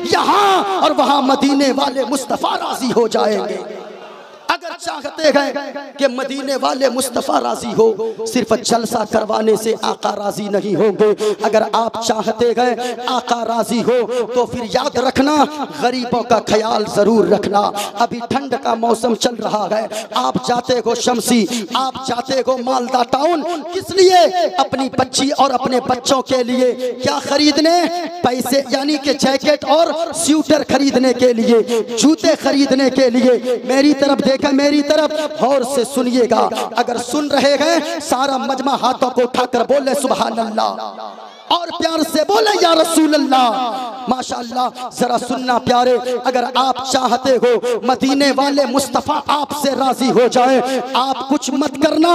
यहाँ और वहां मदीने वाले मुस्तफ़ा राजी हो जाएंगे। अगर चाहते हैं कि मदीने वाले मुस्तफ़ा राजी हो, सिर्फ जलसा करवाने से आका राजी नहीं होंगे। अगर आप चाहते हैं आका राजी हो, तो फिर याद रखना, गरीबों का ख्याल जरूर रखना। अभी ठंड का मौसम चल रहा है, आप जाते हो शमसी, आप जाते हो मालदा टाउन, किस लिए? अपनी बच्ची और अपने बच्चों के लिए क्या खरीदने? पैसे, यानी कि जैकेट और स्वेटर खरीदने के लिए, जूते खरीदने के लिए। मेरी तरफ देखा, मेरी तरफ और से सुनिएगा। अगर सुन रहे हैं, सारा मजमा हाथों को उठाकर बोले सुभान अल्लाह और प्यार से बोले या रसूल अल्लाह। माशाअल्लाह, जरा सुनना प्यारे, अगर आप चाहते हो मदीने वाले मुस्तफ़ा आपसे राजी हो जाए, आप कुछ मत करना।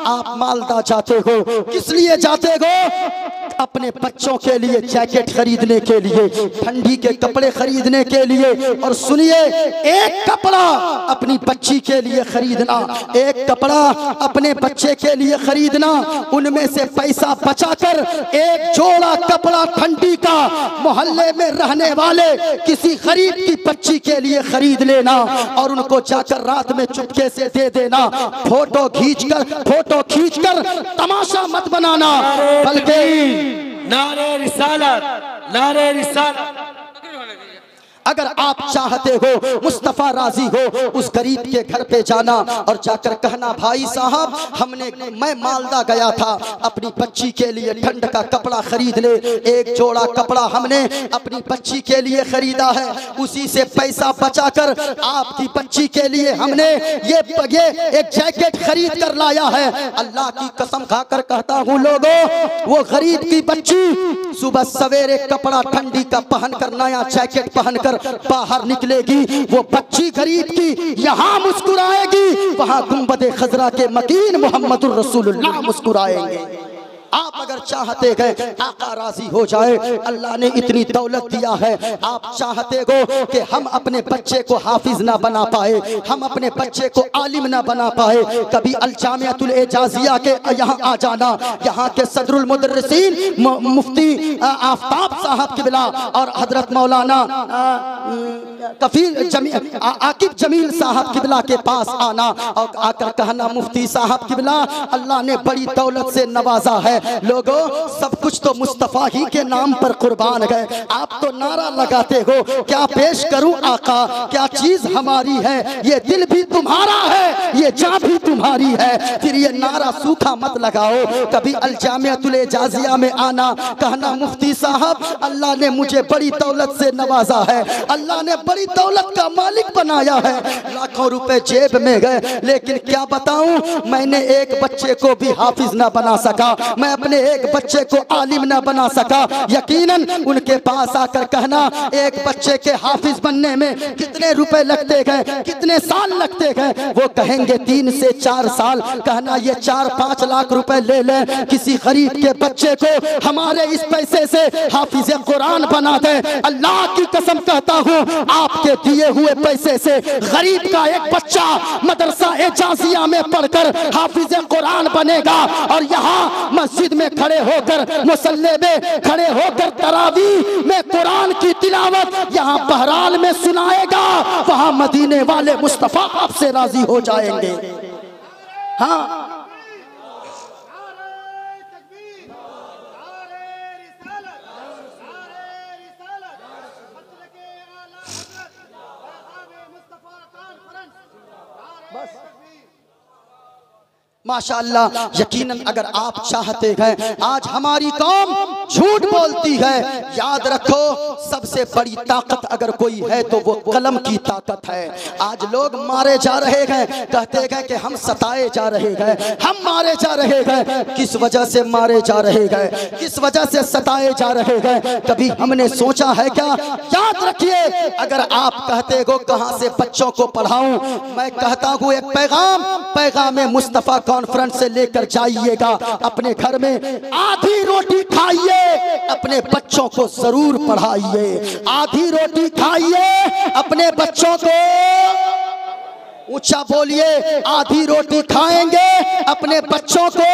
आप मालदा जाते हो, किस लिए जाते हो? अपने बच्चों के लिए जैकेट खरीदने के लिए, ठंडी के कपड़े खरीदने के लिए। और सुनिए, एक कपड़ा अपनी बच्ची के लिए खरीदना, एक कपड़ा अपने बच्चे के लिए खरीदना, उनमें से पैसा बचाकर एक जोड़ा कपड़ा ठंडी का मोहल्ले में रहने वाले किसी गरीब की बच्ची के लिए खरीद लेना और उनको जाकर रात में चुपके से दे देना। फोटो खींचकर तमाशा मत बनाना, बल्कि नारे रिसालत, नारे रिसालत। अगर आप चाहते हो मुस्तफ़ा राजी हो, उस गरीब के घर पे जाना और जाकर कहना भाई साहब मैं मालदा गया था, अपनी बच्ची के लिए ठंड का कपड़ा खरीद ले, एक जोड़ा कपड़ा हमने अपनी बच्ची के लिए खरीदा है, उसी से पैसा बचाकर आपकी बच्ची के लिए हमने ये एक जैकेट खरीद कर लाया है। अल्लाह की कसम खाकर कहता हूँ लोगों, वो गरीब की बच्ची सुबह सवेरे कपड़ा ठंडी का पहनकर, नया जैकेट पहनकर बाहर निकलेगी, वो बच्ची गरीब की यहाँ मुस्कुराएगी, वहाँ गुंबदे खजरा के मकीन मोहम्मदुर रसूलुल्लाह मुस्कुराएंगे। आप अगर चाहते हैं आका राजी हो जाए, अल्लाह ने इतनी दौलत दिया है, आप चाहते हो कि हम अपने बच्चे को हाफिज ना बना पाए, हम अपने बच्चे को आलिम ना बना पाए, कभी अल जामियातुल एजाजिया के यहाँ आ जाना, यहाँ के सदरुल मुदर्रिसीन मुफ्ती आफ्ताब साहब किबला और हजरत मौलाना आकिब जमील साहब किबला के पास आना और आकर कहना मुफ्ती साहब किबला अल्लाह ने बड़ी दौलत से नवाजा है, लोगों सब कुछ तो मुस्तफ़ा ही के नाम पर कुर्बान गए, आप तो नारा लगाते हो क्या पेश करूं आका, क्या चीज हमारी है, ये दिल भी तुम्हारा है, ये जान भी तुम्हारी है, फिर ये नारा सूखा मत लगाओ। कभी अल जामियातुल एजाजिया में आना, कहना मुफ्ती साहब अल्लाह ने मुझे बड़ी दौलत से नवाजा है, अल्लाह ने बड़ी दौलत का मालिक बनाया है, लाखों रुपए जेब में गए, लेकिन क्या बताऊं मैंने एक बच्चे को भी हाफिज ना बना सका, मैं अपने एक बच्चे को आलिम ना बना सका। यकीनन उनके पास आकर कहना एक बच्चे के हाफिज बनने में कितने रुपए लगते गए, कितने साल लगते गए, वो कहेंगे 3 से 4 साल। कहना ये 4-5 लाख रुपए ले ले, किसी गरीब के बच्चे को हमारे इस पैसे से हाफिज कुरान बना दे। अल्लाह की कसम कहता हूँ आपके दिए हुए पैसे से गरीब का एक बच्चा मदरसा एजाजिया में पढ़कर हाफिज कुरान बनेगा और यहाँ मस्जिद में खड़े होकर, मुसल्ले में खड़े होकर तरावी में कुरान की तिलावत यहाँ बहराल में सुनाएगा, वहाँ मदीने वाले मुस्तफा आपसे राजी हो जाएंगे। हाँ माशाअल्लाह, यकीनन अगर आप चाहते हैं, आज हमारी कौम झूठ बोलती है, याद रखो सबसे बड़ी ताकत अगर कोई है तो वो कलम की ताकत है। आज लोग मारे जा रहे हैं, कहते हैं कि हम सताए जा रहे हैं, हम मारे जा रहे हैं, किस वजह से मारे जा रहे हैं, किस वजह से सताए जा रहे हैं, कभी हमने सोचा है क्या? याद रखिए, अगर आप कहते हो कहां से बच्चों को पढ़ाऊं, मैं कहता हूं एक पैगाम मुस्तफा कॉन्फ्रेंस से लेकर जाइएगा, अपने घर में आधी रोटी खाइए, अपने बच्चों को जरूर पढ़ाइए, आधी रोटी खाइए, अपने बच्चों को ऊंचा बोलिए, आधी रोटी खाएंगे, अपने बच्चों को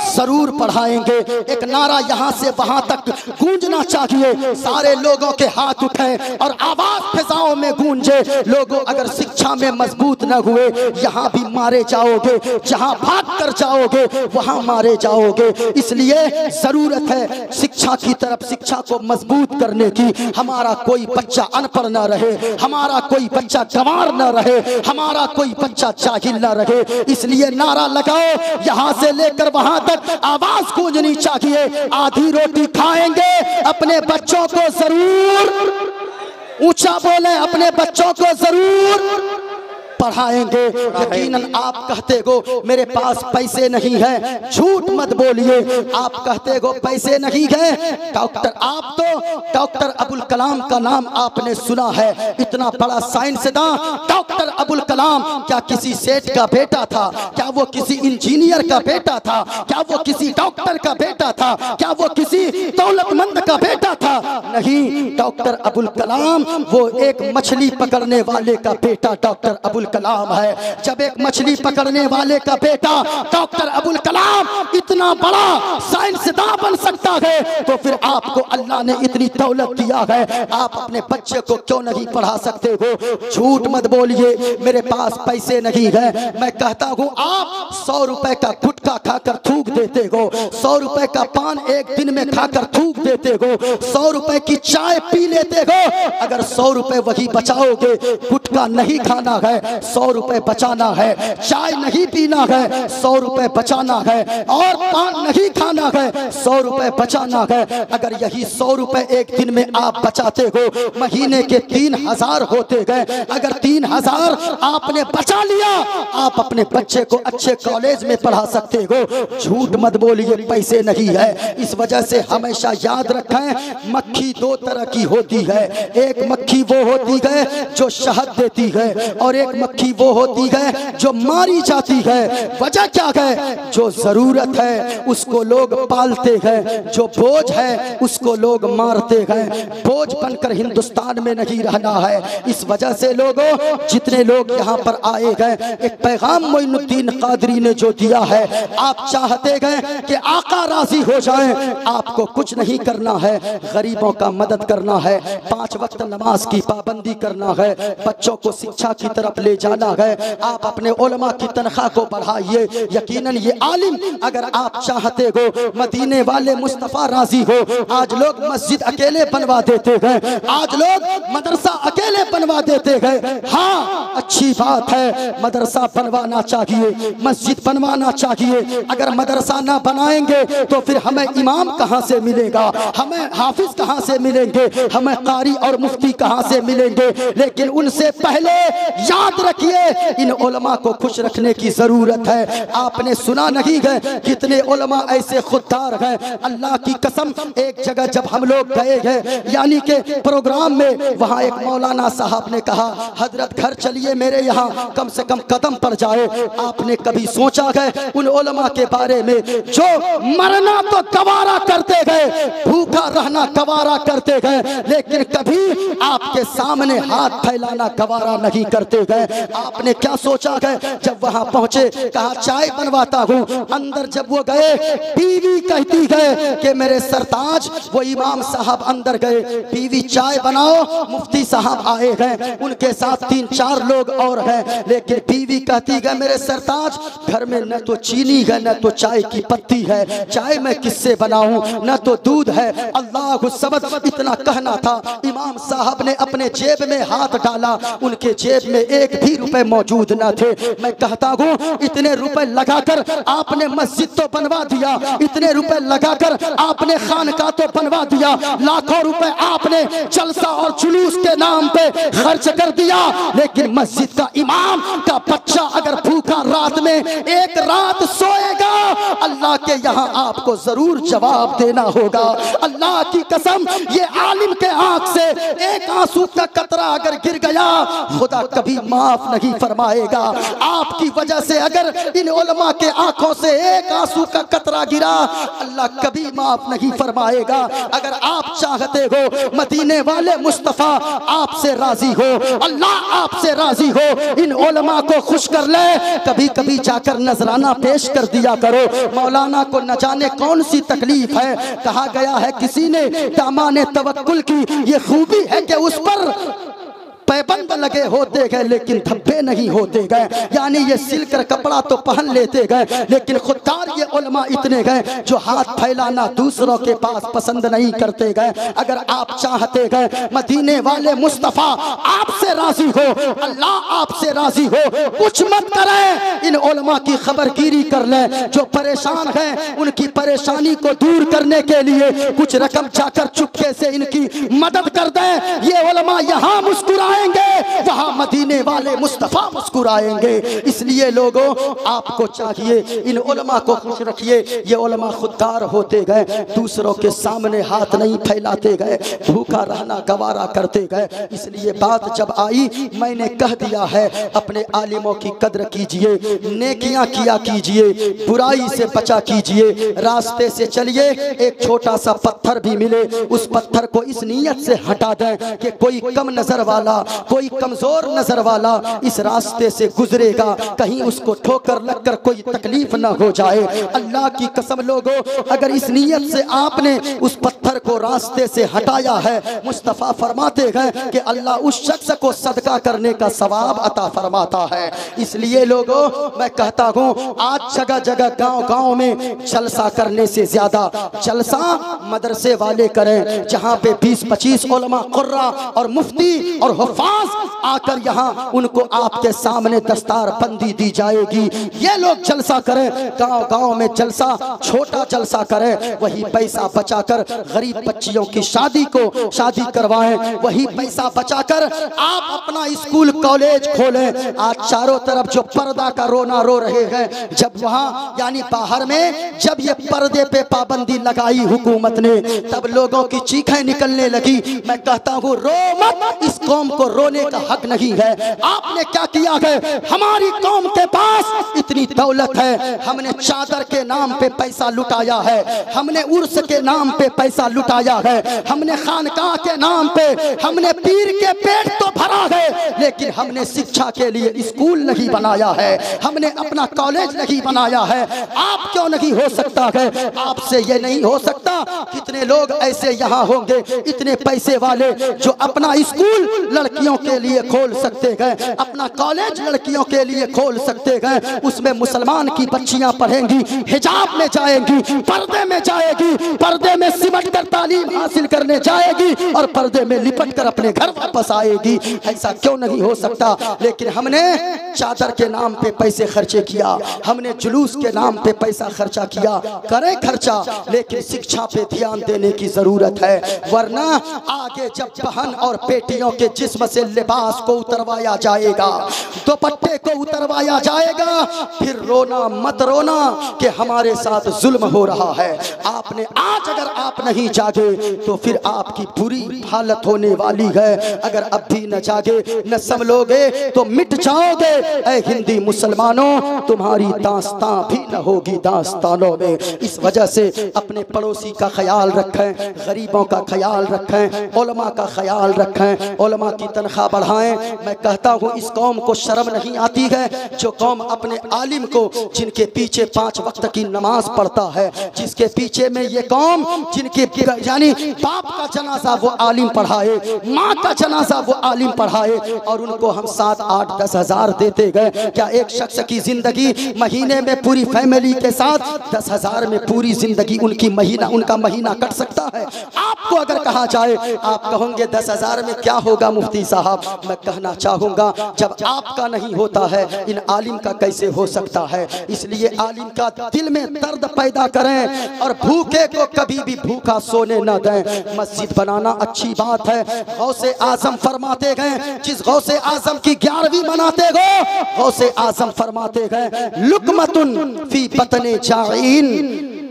जरूर पढ़ाएंगे। एक नारा यहाँ से वहां तक गूंजना चाहिए, सारे लोगों के हाथ उठे और आवाज फिजाओं में गूंजे। लोगों अगर शिक्षा में मजबूत न हुए, यहाँ भी मारे जाओगे, जहाँ भाग कर जाओगे वहाँ मारे जाओगे। इसलिए जरूरत है शिक्षा की तरफ, शिक्षा को मजबूत करने की। हमारा कोई बच्चा अनपढ़ न रहे, हमारा कोई बच्चा गंवार न रहे, हमारा कोई बच्चा जाहिल न रहे। इसलिए नारा लगाओ, यहाँ से लेकर वहां तक आवाज गूंजनी चाहिए, आधी रोटी खाएंगे, अपने बच्चों को जरूर ऊंचा बोले, अपने बच्चों को जरूर पढ़ाएंगे। यकीनन आप कहते हो मेरे पास पैसे नहीं है, झूठ मत बोलिए। आप कहते हो पैसे नहीं है, डॉक्टर अबुल कलाम का नाम आपने सुना है, इतना बड़ा साइंसदान डॉक्टर अबुल कलाम क्या किसी सेठ का बेटा था? क्या वो किसी इंजीनियर का बेटा था? क्या वो किसी डॉक्टर का बेटा था? क्या वो किसी दौलतमंद का बेटा था? नहीं, डॉक्टर अबुल कलाम वो एक मछली पकड़ने वाले का बेटा डॉक्टर अबुल कलाम है। जब एक मछली पकड़ने वाले का बेटा डॉक्टर अबुल कलाम इतना बड़ा साइंसदां बन सकता है, तो फिर आपको अल्लाह ने इतनी दौलत दिया है, आप अपने बच्चे को क्यों नहीं पढ़ा सकते हो? झूठ मत बोलिए मेरे पास पैसे नहीं है। मैं कहता हूँ आप 100 रुपए का गुटखा खाकर थूक देते हो, 100 रुपए का पान एक दिन में खाकर थूक देते हो, 100 रुपए की चाय पी लेते हो। अगर 100 रुपए वही बचाओगे, गुटखा नहीं खाना है, 100 रुपए बचाना है, चाय नहीं पीना है, 100 रुपए बचाना है, और पान नहीं खाना है, 100 रुपए बचाना है। अगर यही 100 रुपए एक दिन में आप बचाते हो, महीने के 3000 होते गए। अगर 3000 आपने बचा लिया, आप अपने बच्चे को अच्छे कॉलेज में पढ़ा सकते हो। झूठ मत बोलिए पैसे नहीं है। इस वजह से हमेशा याद रखें, मक्खी दो तरह की होती है। एक मक्खी वो होती है जो शहद देती है, और एक मक्खी वो होती है जो मारी जाती है। वजह क्या है? जो जरूरत है उसको लोग पालते हैं, जो बोझ है उसको लोग मारते हैं। बोझ बनकर हिंदुस्तान में नहीं रहना है। इस वजह से लोगों, जितने लोग यहाँ पर आए गए, एक पैगाम मोइनुद्दीन कादरी ने जो दिया है, आप चाहते हैं कि आका राजी हो जाएं, आपको कुछ नहीं करना है, गरीबों का मदद करना है, 5 वक्त नमाज की पाबंदी करना है, बच्चों को शिक्षा की तरफ ले जाना है। आप अपने उलमा की तनख्वाह को बढ़ाइए। यकीनन ये आलिम, अगर आप चाहते हो मदीने वाले मुस्तफ़ा राजी हो, आज लोग मस्जिद अकेले बनवा देते हैं, आज लोग मदरसा अकेले बनवा देते हैं। हाँ, अच्छी बात है, मदरसा बनवाना चाहिए, मस्जिद बनवाना चाहिए। अगर मदरसा ना बनाएंगे तो फिर हमें इमाम कहाँ से मिलेगा, हमें हाफिज कहाँ से मिलेंगे, हमें कारी और मुफ्ती कहाँ से मिलेंगे? लेकिन उनसे पहले याद रखिए, इन उलमा को खुश रखने की जरूरत है। आपने सुना नहीं है कितने उलमा ऐसे खुददार हैं। अल्लाह की कसम, एक जगह जब हम लोग गए हैं, यानी के प्रोग्राम में, वहाँ एक मौलाना साहब ने कहा, हजरत घर चलिए मेरे यहाँ, कम से कम कदम पर जाए। आपने कभी सोचा है उन उलमा के बारे में जो मरना तो गवारा करते गए, भूखा रहना गवारा करते गए, लेकिन कभी आपके सामने हाथ फैलाना गवारा नहीं करते गए? आपने क्या सोचा है? जब वहां पहुंचे, कहा चाय बनवाता हूं। अंदर जब वो गए, बीवी कहती है कि मेरे सरताज, वो इमाम साहब अंदर गए, बीवी चाय बनाओ, मुफ्ती साहब आए हैं, उनके साथ 3-4 लोग और हैं, लेकिन बीवी कहती है मेरे सरताज, घर में न तो चीनी है न तो चाय की पत्ती है, चाय मैं किससे बनाऊं, न तो दूध है। अल्लाह समद, इतना कहना था, इमाम साहब ने अपने जेब में हाथ डाला, उनके जेब में 1 भी रुपए मौजूद न थे। मैं कहता हूँ, इतने रुपए लगाकर आपने मस्जिद तो बनवा दिया, इतने रुपए लगाकर आपने खानका तो बनवा दिया, लाखों रुपए आपने जलसा और जुलूस के नाम पे खर्च कर दिया, लेकिन मस्जिद का इमाम का बच्चा अगर भूखा रात में 1 रात सोएगा, अल्लाह के यहाँ आपको जरूर जवाब देना होगा। अल्लाह की कसम, ये आलिम के आंख से 1 आंसू का कतरा अगर गिर गया, खुदा कभी माफ नहीं फरमाएगा। आपकी वजह से अगर इन उलमा के आंखों से 1 आंसू का कतरा गिरा, अल्लाह कभी माफ नहीं फरमाएगा। अगर आप चाहते हो मदीने वाले मुस्तफा आपसे राजी हो, अल्लाह आपसे राजी हो, इन उलमा को खुश कर ले, कभी कभी जाकर नजराना पेश कर दिया करो। मौलाना को न जाने कौन सी तकलीफ है, कहा गया है किसी ने दामाने तवक्कुल की ये खूबी है कि उस पर पैबंद लगे होते गए लेकिन धब्बे नहीं होते गए, यानी ये सिलकर कपड़ा तो पहन लेते गए, लेकिन खुददार ये उलमा इतने गए जो हाथ फैलाना दूसरों के पास पसंद नहीं करते गए। अगर आप चाहते गए मदीने वाले मुस्तफ़ा आपसे राजी हो, अल्लाह आपसे राजी हो, कुछ मत करें, इन उलमा की खबरगिरी कर लें। जो परेशान हैं उनकी परेशानी को दूर करने के लिए कुछ रकम जाकर चुपके से इनकी मदद कर दें। ये उलमा यहाँ मुस्कुराएंगे, वहां मदीने वाले मुस्तफा मुस्कुराएंगे। इसलिए लोगों, आपको चाहिए इन उलमा को खुश रखिए। ये उलमा खुददार होते गए, दूसरों के सामने हाथ नहीं फैलाते गए, भूखा रहना गवारा करते गए। इसलिए बात जब आई, मैंने कह दिया है, अपने आलिमों की कद्र कीजिए, नेकियां किया कीजिए, बुराई से बचा कीजिए। रास्ते से चलिए, एक छोटा सा पत्थर भी मिले, उस पत्थर को इस नीयत से हटा दें कि कोई कम नजर वाला कोई कमजोर नजर वाला इस रास्ते से गुजरेगा, कहीं उसको ठोकर लगकर कोई तकलीफ ना हो जाए। अल्लाह की कसम लोगों, अगर इस नीयत से आपने उस पत्थर को रास्ते से हटाया है, मुस्तफ़ा फरमाते हैं कि अल्लाह उस शख्स को सदका करने का सवाब अता फरमाता है। इसलिए लोगों, मैं कहता हूँ आज जगह जगह गांव गांव में जलसा करने से ज्यादा जलसा मदरसे वाले करें, जहाँ पे 20-25 उलमा कुर्रा और मुफ्ती और हुफ़ाज़ आकर यहाँ उनको आपके सामने दस्तार बंदी दी जाएगी। ये लोग जलसा करें, गांव गांव में जलसा, छोटा जलसा करें, वही पैसा बचाकर गरीब बच्चियों की शादी शादी करवाएं, वही पैसा बचाकर आप अपना स्कूल कॉलेज खोलें। आज चारों तरफ जो पर्दा का रोना रो रहे हैं, जब वहाँ यानी बाहर में जब ये पर्दे पे पाबंदी लगाई हुकूमत ने, तब लोगों की चीखें निकलने लगी। मैं कहता हूँ रो मत, इस कौम को रोने का हक नहीं है। आपने क्या किया है? हमारी कौम के पास इतनी दौलत है, हमने चादर के नाम पे पैसा लुटाया है, हमने उर्स के नाम पे पैसा लुटाया है, हमने खानकाह के नाम पे, हमने पीर के पेट तो भरा है, लेकिन हमने शिक्षा के लिए स्कूल नहीं बनाया है, हमने अपना कॉलेज नहीं बनाया है। आप क्यों नहीं हो सकता है? आपसे ये नहीं हो सकता। कितने लोग ऐसे यहाँ होंगे इतने पैसे वाले जो अपना स्कूल लड़कियों के लिए खोल सकते हैं, अपना कॉलेज लड़कियों के लिए खोल सकते हैं, उसमें मुसलमान की बच्चियां पढ़ेंगी, हिजाब में जाएंगी, पर्दे में जाएगी, पर्दे में सिमट कर तालीम हासिल करने जाएगी और पर्दे में लिपट कर अपने घर वापस आएगी। ऐसा क्यों नहीं हो सकता? लेकिन हमने चादर के नाम पे पैसे खर्चे किया, हमने जुलूस के नाम पे पैसा खर्चा किया। करें खर्चा, लेकिन शिक्षा पे ध्यान देने की जरूरत है, वरना आगे जब बहन और बेटियों के जिस्म से लिबास को उतरवाया जाएगा, दुपट्टे को उतरवाया जाएगा, फिर रोना मत रोना कि हमारे साथ जुल्म हो रहा है। आपने आज अगर आप नहीं जागे तो फिर आपकी बुरी हालत होने वाली है। अगर अब भी न जागे, न संभलोगे तो मिट जाओगे। ऐ हिंदी मुसलमानों, तुम्हारी दास्तां भी न होगी दास्तानों में। इस वजह से अपने पड़ोसी का ख्याल रखें, गरीबों का ख्याल रखें, उलमा का ख्याल रखें, उलमा की तनख्वाह बढ़ाएं। मैं कहता हूँ इस कौम को शर्म नहीं आती है जो कौम अपने आलिम को, जिनके पीछे 5 वक्त की नमाज पढ़ता है, जिसके पीछे में ये कौम, जिनके यानी बाप का जनाजा वो आलिम पढ़ाए, माँ का जनाजा वो आलिम पढ़ाए, और उनको हम 7, 8, 10 हज़ार देते गए। क्या एक शख्स की जिंदगी महीने में पूरी फैमिली के साथ 10 हज़ार में पूरी जिंदगी उनका महीना कट सकता है? आपको अगर कहा जाए, आप कहोगे 10 हज़ार में क्या होगा मुफ्ती साहब? मैं कहना चाहूंगा, जब आपका नहीं होता है, इन आलिम का कैसे हो सकता है? इसलिए आलिम का दिल में दर्द पैदा करें और भूखे को कभी भी भूखा सोने न दें। मस्जिद बनाना अच्छी बात है, गौसे आजम फरमाते गए, जिस गौसे आजम की 11वीं मनाते गो, गौसे आजम फरमाते गए, लुकमतुन फी बतने जाइन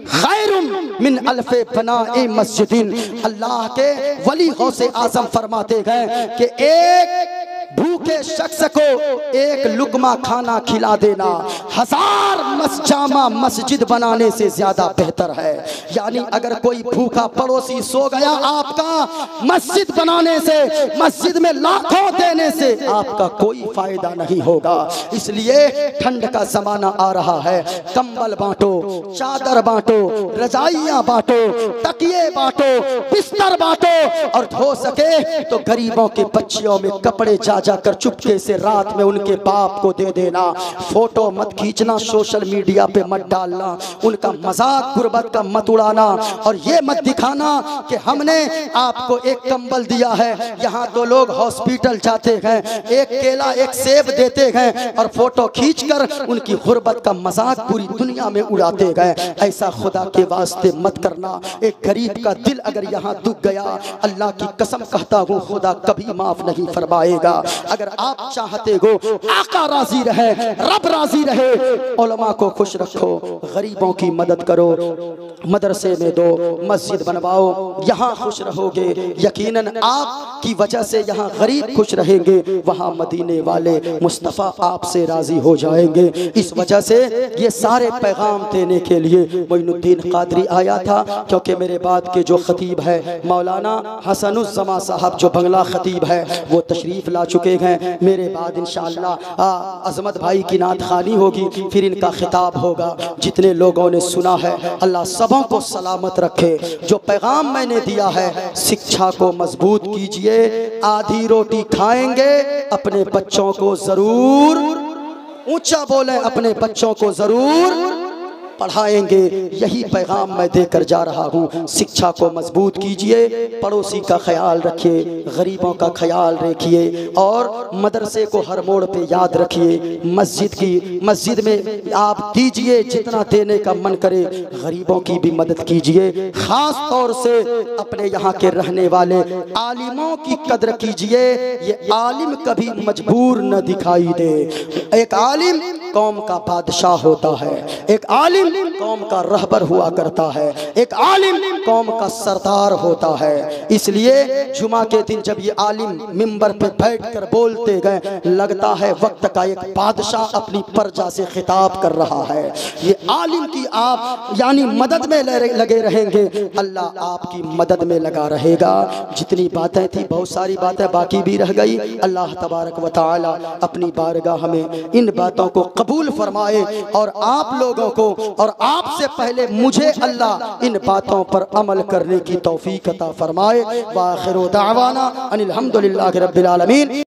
खैरुम मिन अल्फे बनाए मस्जिदिन। अल्लाह के वली गौसे आजम फरमाते गए कि एक भूखे शख्स को एक लुकमा खाना खिला देना 1000 जामा मस्जिद बनाने से ज्यादा बेहतर है। यानी अगर कोई भूखा पड़ोसी सो गया, आपका मस्जिद बनाने से, मस्जिद में लाखों देने से आपका कोई फायदा नहीं होगा। इसलिए ठंड का जमाना आ रहा है, कंबल बांटो, चादर बांटो, रजाइयां बांटो, तकिए बांटो, बिस्तर बांटो, और हो सके तो गरीबों के बच्चियों में कपड़े जाकर चुपके से रात में उनके बाप को दे देना। फोटो मत खींचना, सोशल मीडिया पे मत डालना, उनका मजाक गुर्बत का मत उड़ाना, और ये मत दिखाना कि हमने आपको एक कंबल दिया है। यहाँ तो लोग हॉस्पिटल जाते हैं, एक केला एक सेब देते हैं और फोटो खींचकर उनकी गुर्बत का मजाक पूरी दुनिया में उड़ाते गए। ऐसा खुदा के वास्ते मत करना। एक गरीब का दिल अगर यहाँ दुख गया, अल्लाह की कसम कहता हूँ खुदा कभी माफ नहीं फरमाएगा। अगर आप चाहते हो आका राजी रहे, रब राजी रहे, उलमा को खुश रखो, गरीबों की मदद करो, मदरसे में दो, मस्जिद बनवाओ, यहाँ खुश रहोगे। यकीनन आपकी वजह से यहाँ गरीब खुश रहेंगे, वहाँ मदीने वाले मुस्तफ़ा आपसे राजी हो जाएंगे। इस वजह से ये सारे पैगाम देने के लिए मोइनुद्दीन क़ादरी आया था, क्योंकि मेरे बाद के जो खतीब है मौलाना हसनुज़्ज़मा साहब जो बंगला खतीब है वो तशरीफ़ ला चुके हैं। मेरे बाद इंशाअल्लाह अज़मत भाई की नात खानी होगी, फिर इनका खिताब होगा। जितने लोगों ने सुना है अल्लाह सबों को सलामत रखे। जो पैगाम मैंने दिया है, शिक्षा को मजबूत कीजिए, आधी रोटी खाएंगे, अपने बच्चों को जरूर, ऊंचा बोले, अपने बच्चों को जरूर पढ़ाएंगे। यही पैगाम मैं देकर जा रहा हूँ। शिक्षा को मजबूत कीजिए, पड़ोसी का ख्याल रखिए, गरीबों का ख्याल रखिए, और मदरसे को हर मोड़ पे याद रखिए। मस्जिद में आप दीजिए जितना देने का मन करे, गरीबों की भी मदद कीजिए। खास तौर से अपने यहाँ के रहने वाले आलिमों की कदर कीजिए। ये आलिम कभी मजबूर न दिखाई दे। एक आलिम कौम का बादशाह होता है, एक आलिम कौम का रहबर हुआ करता है, एक आलिम कौम का सरदार होता है। इसलिए जुमा के दिन जब ये आलिम मिंबर पे बैठकर बोलते गए, लगता है वक्त का एक बादशाह अपनी प्रजा से खिताब कर रहा है। ये आलिम की आप यानी मदद में लगे रहेंगे, अल्लाह आपकी मदद में लगा रहेगा। जितनी बातें थी, बहुत सारी बातें बाकी भी रह गई। अल्लाह तबारक व तआला अपनी बारगाह में इन बातों को कबूल फरमाए, और आप लोगों को और आपसे पहले मुझे अल्लाह इन बातों पर अमल करने की तौफीक अता फरमाए। व आखिरु दावाना अनिल हम्दुलिल्लाहि रब्बिल आलमीन।